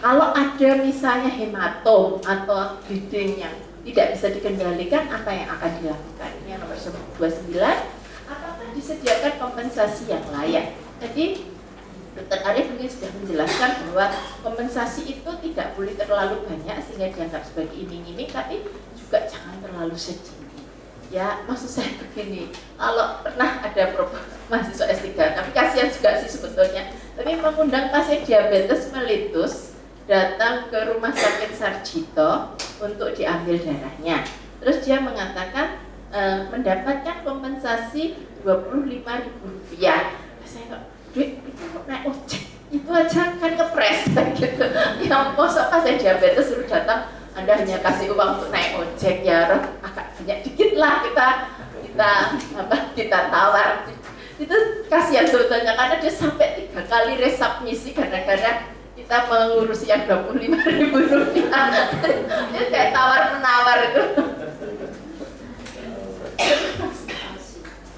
kalau ada misalnya hematom atau bleeding yang tidak bisa dikendalikan, apa yang akan dilakukan? Ini yang nomor 29, apakah disediakan kompensasi yang layak? Jadi Dr. Arif mungkin sudah menjelaskan bahwa kompensasi itu tidak boleh terlalu banyak sehingga dianggap sebagai iming-iming, tapi juga jangan terlalu sedini. Ya, maksud saya begini, kalau pernah ada mahasiswa S3, tapi kasihan juga sih sebetulnya, tapi mengundang pasien diabetes mellitus datang ke rumah sakit Sarjito untuk diambil darahnya. Terus dia mengatakan mendapatkan kompensasi Rp25.000. Saya kok, duit itu naik ojek, itu aja kan kepres gitu. Yang masa pasien diabetes suruh datang, Anda hanya kasih uang untuk naik ojek ya, agak banyak dikit lah kita tawar. Itu kasihan sebetulnya karena dia sampai 3 kali resubmisi gara-gara kita mengurusi yang Rp25.000. Itu kayak tawar-menawar itu.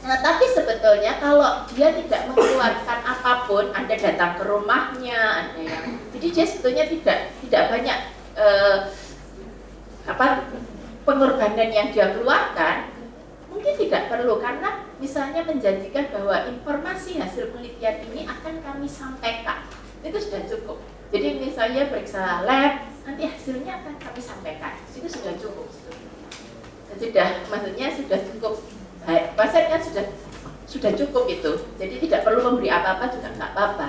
Nah, tapi sebetulnya kalau dia tidak mengeluarkan apapun, Anda datang ke rumahnya, Anda yang, jadi dia sebetulnya tidak banyak pengorbanan yang dia keluarkan, mungkin tidak perlu karena misalnya menjanjikan bahwa informasi hasil penelitian ini akan kami sampaikan, itu sudah cukup. Jadi misalnya periksa lab, nanti hasilnya akan kami sampaikan, itu sudah cukup. Maksudnya sudah cukup baik. Pasien kan sudah sudah cukup itu. Jadi tidak perlu memberi apa-apa juga nggak apa-apa.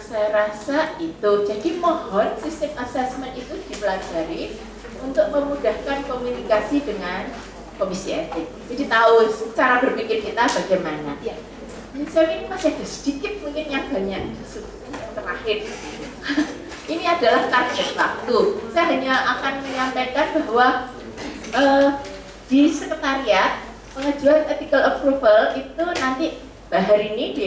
Saya rasa itu. Jadi mohon sistem assessment itu dipelajari untuk memudahkan komunikasi dengan komisi etik. Jadi tahu cara berpikir kita bagaimana. Saya ini masih ada sedikit mungkin yang banyak yang terakhir. Ini adalah target waktu. Saya hanya akan menyampaikan bahwa di sekretariat pengajuan ethical approval itu nanti hari ini di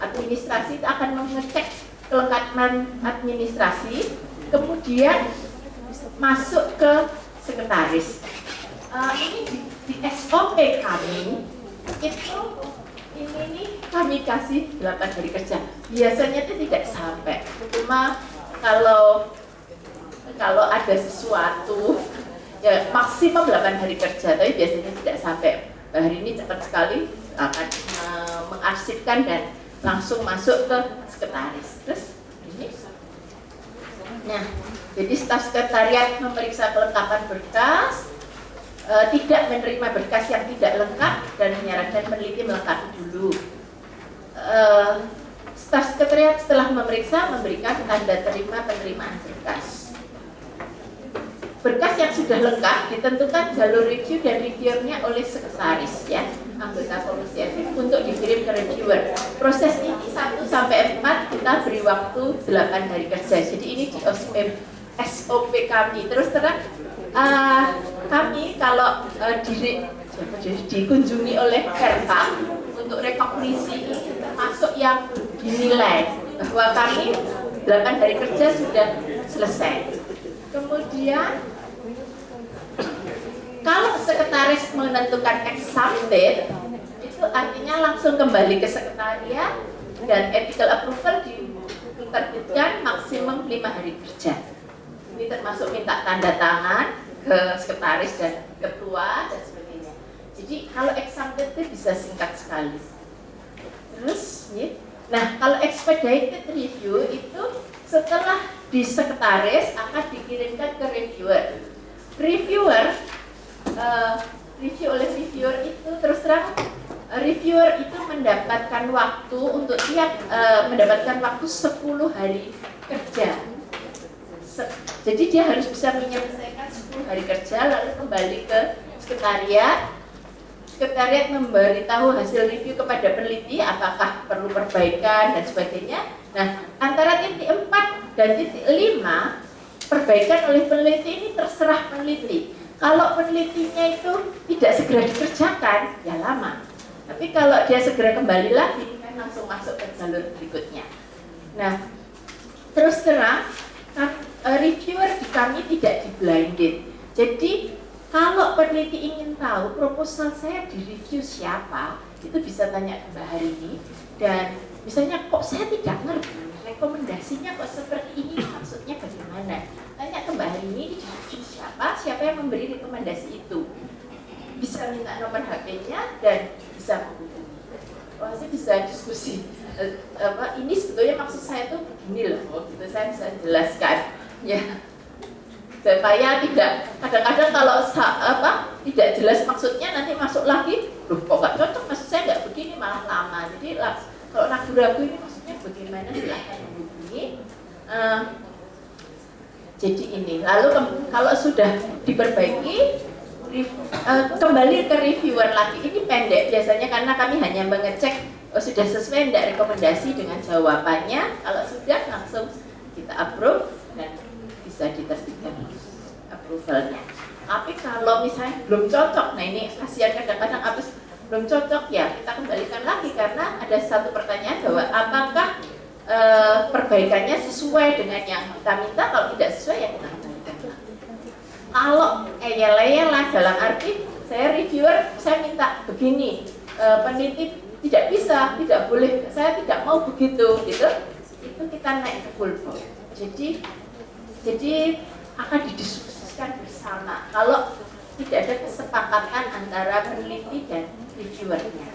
administrasi itu akan mengecek kelengkapan administrasi, kemudian masuk ke sekretaris. Ini di SOP kami itu ini kami kasih 8 hari kerja. Biasanya itu tidak sampai. Cuma kalau ada sesuatu ya maksimum 8 hari kerja, tapi biasanya tidak sampai. Hari ini cepat sekali akan mengarsipkan dan langsung masuk ke sekretaris. Terus ini. Nah, jadi staf sekretariat memeriksa kelengkapan berkas, tidak menerima berkas yang tidak lengkap dan menyarankan peneliti melengkapi dulu. Staf sekretariat setelah memeriksa memberikan tanda terima penerimaan berkas. Berkas yang sudah lengkap ditentukan jalur review dan reviewernya oleh sekretaris ya, anggota komisi etik untuk dikirim ke reviewer. Proses ini 1 sampai 4 kita beri waktu 8 hari kerja. Jadi ini di SOP kami. Terus terang kami kalau dikunjungi oleh Herta untuk rekognisi ini termasuk yang dinilai bahwa kami 8 hari kerja sudah selesai. Kemudian kalau sekretaris menentukan exam date itu artinya langsung kembali ke sekretariat dan ethical approval diterbitkan maksimum 5 hari kerja. Ini termasuk minta tanda tangan ke sekretaris dan ketua dan sebagainya. Jadi kalau exam date itu bisa singkat sekali. Terus, ya. Nah kalau expedited review itu setelah di sekretaris akan dikirimkan ke reviewer. Reviewer, review oleh reviewer itu terus terang reviewer itu mendapatkan waktu untuk mendapatkan waktu 10 hari kerja. Jadi dia harus bisa menyelesaikan 10 hari kerja lalu kembali ke sekretariat. Sekretariat memberitahu hasil review kepada peneliti apakah perlu perbaikan dan sebagainya. Nah, antara titik 4 dan titik 5 perbaikan oleh peneliti ini terserah peneliti. Kalau penelitinya itu tidak segera dikerjakan, ya lama. Tapi kalau dia segera kembali lagi, kan langsung masuk ke jalur berikutnya. Nah, terus terang, reviewer di kami tidak di blinded. Jadi, kalau peneliti ingin tahu proposal saya direview siapa, itu bisa tanya ke Mbak Harini. Dan misalnya kok saya tidak ngerti, rekomendasinya kok seperti ini, maksudnya bagaimana? Tanya ke Mbak Harini, direview siapa yang memberi rekomendasi itu. Bisa minta nomor HP-nya dan bisa menghubungi. Saya bisa diskusi. Ini sebetulnya maksud saya tuh begini loh, gitu saya bisa jelaskan. Ya. Supaya tidak kadang-kadang kalau tidak jelas maksudnya nanti masuk lagi, loh kok nggak cocok, maksud saya nggak begini, malah lama. Jadi kalau ragu-ragu ini maksudnya bagaimana, silahkan menghubungi. Jadi ini lalu kalau sudah diperbaiki kembali ke reviewer lagi. Ini pendek biasanya karena kami hanya mengecek sudah sesuai tidak rekomendasi dengan jawabannya. Kalau sudah langsung kita approve dan bisa diterbitkan approvalnya. Tapi kalau misalnya belum cocok, nah ini kasihan kadang-kadang belum cocok ya kita kembalikan lagi karena ada satu pertanyaan bahwa apakah perbaikannya sesuai dengan yang kita minta. Kalau tidak sesuai ya kita kembalikan lagi. Kalau lah dalam arti saya reviewer saya minta begini, peneliti tidak bisa, tidak boleh, saya tidak mau begitu gitu, itu kita naik ke full board. Jadi akan didiskusikan bersama kalau tidak ada kesepakatan antara peneliti dan reviewernya.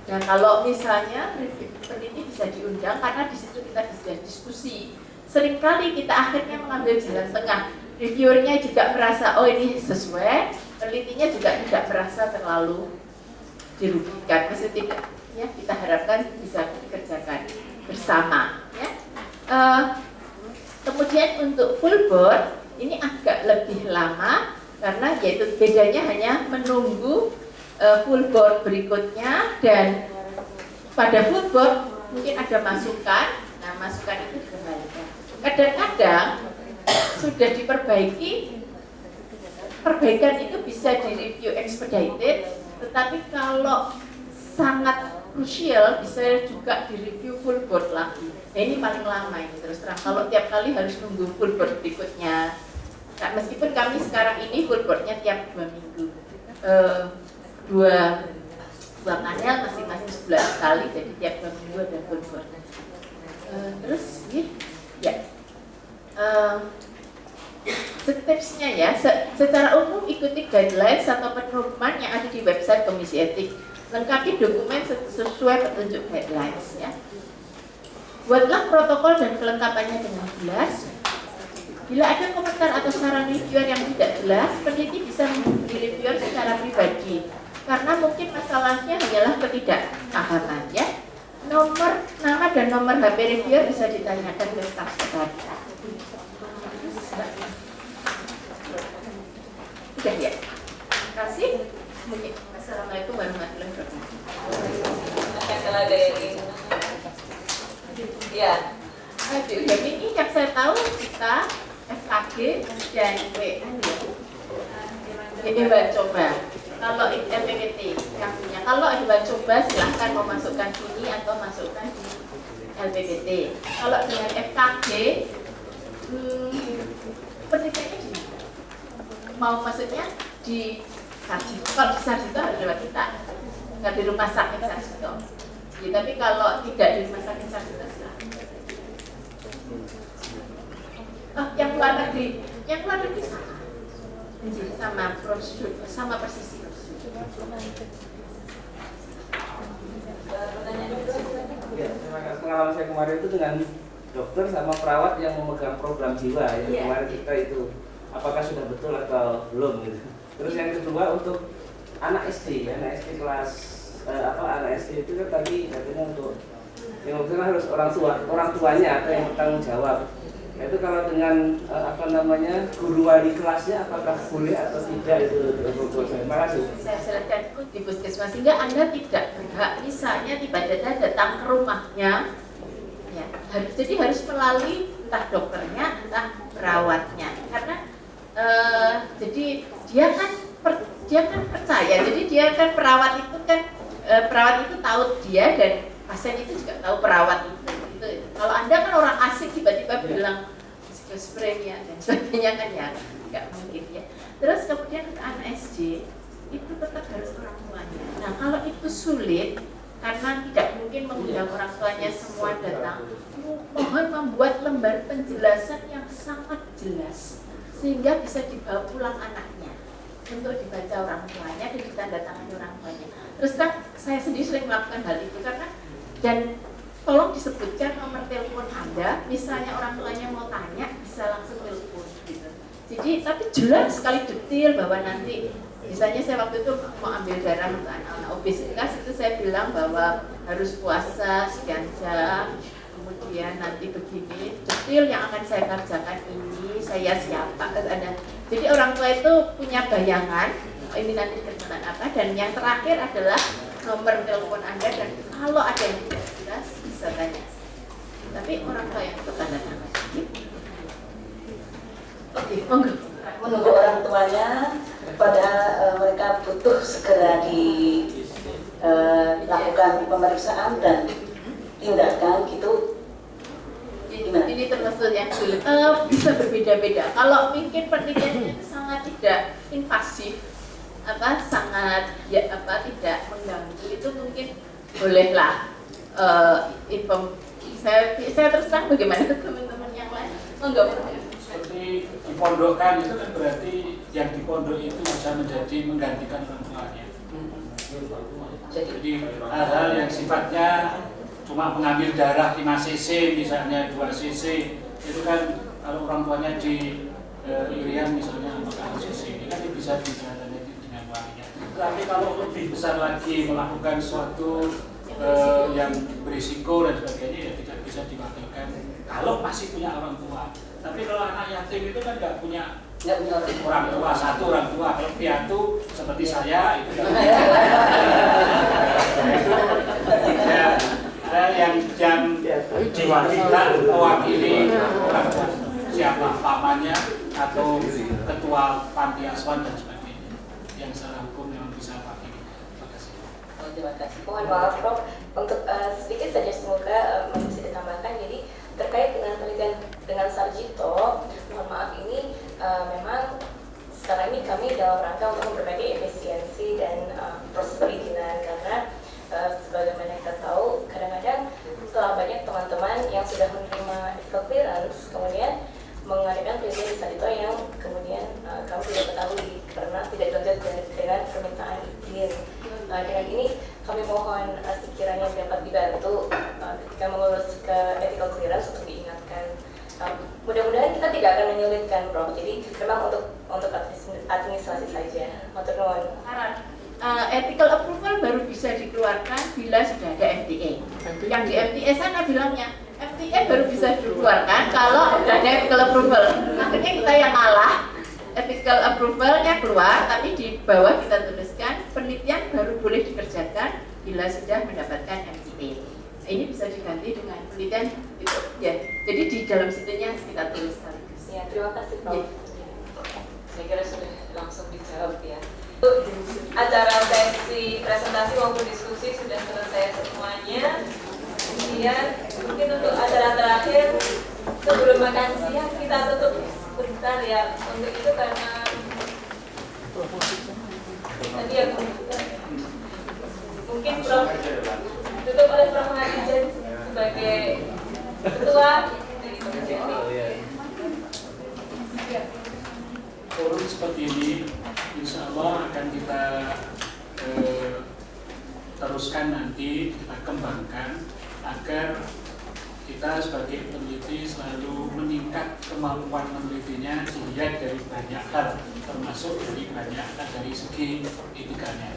Nah kalau misalnya peneliti bisa diundang karena di situ kita bisa diskusi. Seringkali kita akhirnya mengambil jalan tengah. Reviewernya juga merasa oh ini sesuai, penelitinya juga tidak merasa terlalu dirugikan, maksudnya tidak, ya kita harapkan bisa dikerjakan bersama. Ya. Kemudian untuk full board ini agak lebih lama karena yaitu bedanya hanya menunggu full board berikutnya, dan pada full board mungkin ada masukan. Nah, masukan itu dikembalikan. Kadang-kadang sudah diperbaiki, perbaikan itu bisa direview expedited, tetapi kalau sangat krusial bisa juga direview full board lagi. Nah, ini paling lama ini terus terang. Kalau tiap kali harus nunggu full board berikutnya. Nah, meskipun kami sekarang ini full boardnya tiap 2 minggu, dua panel masing-masing 11 kali, jadi tiap 2 minggu ada full board. Terus ini, ya. Tipsnya ya, secara umum ikuti guidelines atau pedoman yang ada di website Komisi Etik. Lengkapi dokumen sesuai petunjuk guidelines ya. Buatlah protokol dan kelengkapannya dengan jelas. Bila ada komentar atau saran reviewer yang tidak jelas, peneliti bisa menghubungi reviewer secara pribadi. Karena mungkin masalahnya hanyalah ketidakpahaman ya. Nama dan nomor HP reviewer bisa ditanyakan ke staf sekretariat. Sudah ya. Terima kasih. Assalamualaikum warahmatullahi wabarakatuh. Kalau ada yang ingin, ya. Jadi ini yang saya tahu kita FKG dan Dewan Coba. Kalau LPPT yang punya, kalau Dewan Coba silahkan mau masukkan sini atau masukkan di LPPT. Kalau dengan FKG, penelitiannya di mana? Mau maksudnya di Sarjito. Kalau di Sarjito harus lewat kita, nggak di rumah sakit Sarjito. Ya, tapi kalau tidak di rumah sakit Sarjito silahkan. Yang luar negeri sama prosedur, sama persisi. Ya, pengalaman saya kemarin itu dengan dokter sama perawat yang memegang program jiwa yang kemarin kita itu, apakah sudah betul atau belum gitu. Terus yang kedua untuk anak SD kelas anak SD itu kan tadi katanya untuk yang maksudnya harus orang tuanya atau yang bertanggung jawab. Nah, itu kalau dengan guru wali kelasnya apakah boleh atau tidak itu terima kasih. Saya silakan di puskesmas sehingga Anda tidak berhak misalnya tiba-tiba datang ke rumahnya ya, jadi harus melalui entah dokternya entah perawatnya karena jadi dia kan percaya, jadi dia kan perawat itu tahu dia dan pasien itu juga tahu perawat itu. Kalau Anda kan orang asing tiba-tiba bilang spraynya dan sebagainya kan ya nggak mungkin ya. Terus kemudian ke anak SD itu tetap harus orang tuanya. Nah kalau itu sulit karena tidak mungkin mengundang orang tuanya semua datang, mohon membuat lembar penjelasan yang sangat jelas sehingga bisa dibawa pulang anaknya untuk dibaca orang tuanya dan ditandatangani orang tuanya. Terus kan saya sendiri sering melakukan hal itu karena dan tolong disebutkan nomor telepon Anda, misalnya orang tuanya mau tanya bisa langsung telepon gitu. Jadi tapi jelas sekali detail bahwa nanti misalnya saya waktu itu mau ambil darah untuk anak-anak obesitas itu saya bilang bahwa harus puasa sekian jam, kemudian nanti begini detail yang akan saya kerjakan ini saya siapa ada. Jadi orang tua itu punya bayangan ini nanti kerjaan apa, dan yang terakhir adalah nomor telepon Anda dan kalau ada yang tidak jelas bisa tanya. Tapi orang tua yang tanda tangan. Oke, monggo. Menunggu orang tuanya pada mereka butuh segera dilakukan pemeriksaan dan tindakan gitu. Ini termasuk yang sulit. Bisa berbeda-beda. Kalau mungkin penelitiannya sangat tidak invasif, sangat tidak mengganggu, itu mungkin bolehlah saya terus terang bagaimana teman-teman yang lain seperti dipondokkan itu kan berarti yang dipondok itu bisa menjadi menggantikan orang tuanya. Jadi hal-hal yang sifatnya cuma mengambil darah 5 cc misalnya 2 cc itu kan kalau orang tuanya di Irian misalnya 5 cc ini kan bisa dijalankan dengan walinya. Tapi kalau lebih besar lagi melakukan suatu yang berisiko dan sebagainya ya tidak bisa diwakilkan kalau masih punya orang tua. Tapi kalau anak yatim itu kan nggak punya orang tua, satu orang tua. Kalau piatu seperti saya itu yang diwakilkan mewakili orang tua, siapa pamannya atau ketua panti asuhan dan sebagainya yang secara hukum memang bisa wakili. Terima kasih. Terima kasih. Mohon maaf Prof, untuk sedikit saja semoga masih ditambahkan. Jadi terkait dengan penelitian dengan Sarjito, mohon maaf ini memang sekarang ini kami dalam rangka untuk memperbaiki efisiensi dan proses perizinan karena sebagaimana kita tahu kadang-kadang setelah banyak teman-teman yang sudah menerima ethical clearance kemudian mengadakan penelitian di Sarjito yang kemudian kami tidak ketahui karena tidak dilanjutkan dengan permintaan izin. Dengan ini kami mohon sekiranya dapat dibantu ketika mengurus ke ethical clearance untuk diingatkan. Mudah-mudahan kita tidak akan menyulitkan, Prof. Jadi memang untuk administrasi saja. Matur nuwun. Ethical approval baru bisa dikeluarkan bila sudah ada MTA. Yang di MTA sana bilangnya MTA baru bisa dikeluarkan kalau sudah ada ethical approval. Akhirnya kita yang ngalah. Ethical approvalnya keluar, tapi di bawah kita tuliskan penelitian baru boleh dikerjakan bila sudah mendapatkan MTA. Ini bisa diganti dengan penelitian itu ya. Jadi di dalam situnya kita tulis sekaligus. Ya, terima kasih Prof. Ya. Saya kira sudah langsung dijawab ya. Acara sesi presentasi maupun diskusi sudah selesai semuanya. Kemudian mungkin untuk acara terakhir sebelum makan siang kita tutup bentar ya. Untuk itu karena tadi ya mungkin Prof tutup oleh Prof Hadijan sebagai ketua dari komisi ini. Forum seperti ini insya Allah akan kita teruskan nanti, kita kembangkan agar kita sebagai peneliti selalu meningkat kemampuan menelitinya dilihat dari banyak hal, termasuk dari segi etikanya.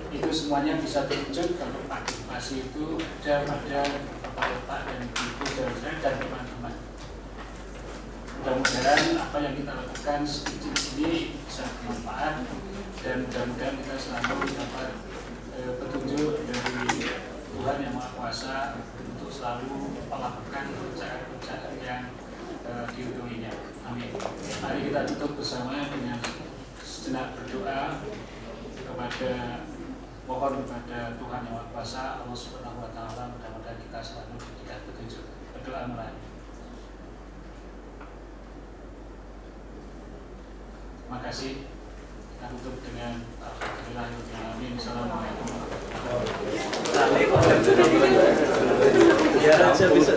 Itu semuanya bisa terwujud kalau partisipasi itu ada pada Bapak dan Ibu dan teman-teman. Mudah-mudahan apa yang kita lakukan sedikit ini bisa bermanfaat dan mudah-mudahan kita selalu dapat petunjuk dari Tuhan Yang Maha Kuasa untuk selalu melakukan pekerjaan-pekerjaan yang diridhoinya. Amin. Mari kita tutup bersama dengan sejenak berdoa mohon kepada Tuhan Yang Maha Kuasa, Allah Subhanahu Wa Taala, mudah-mudahan kita selalu diberikan petunjuk. Berdoa mulai. Terima kasih. Kita tutup dengan Alhamdulillahirrahmanirrahim. Assalamualaikum warahmatullahi wabarakatuh. Biar aja bisa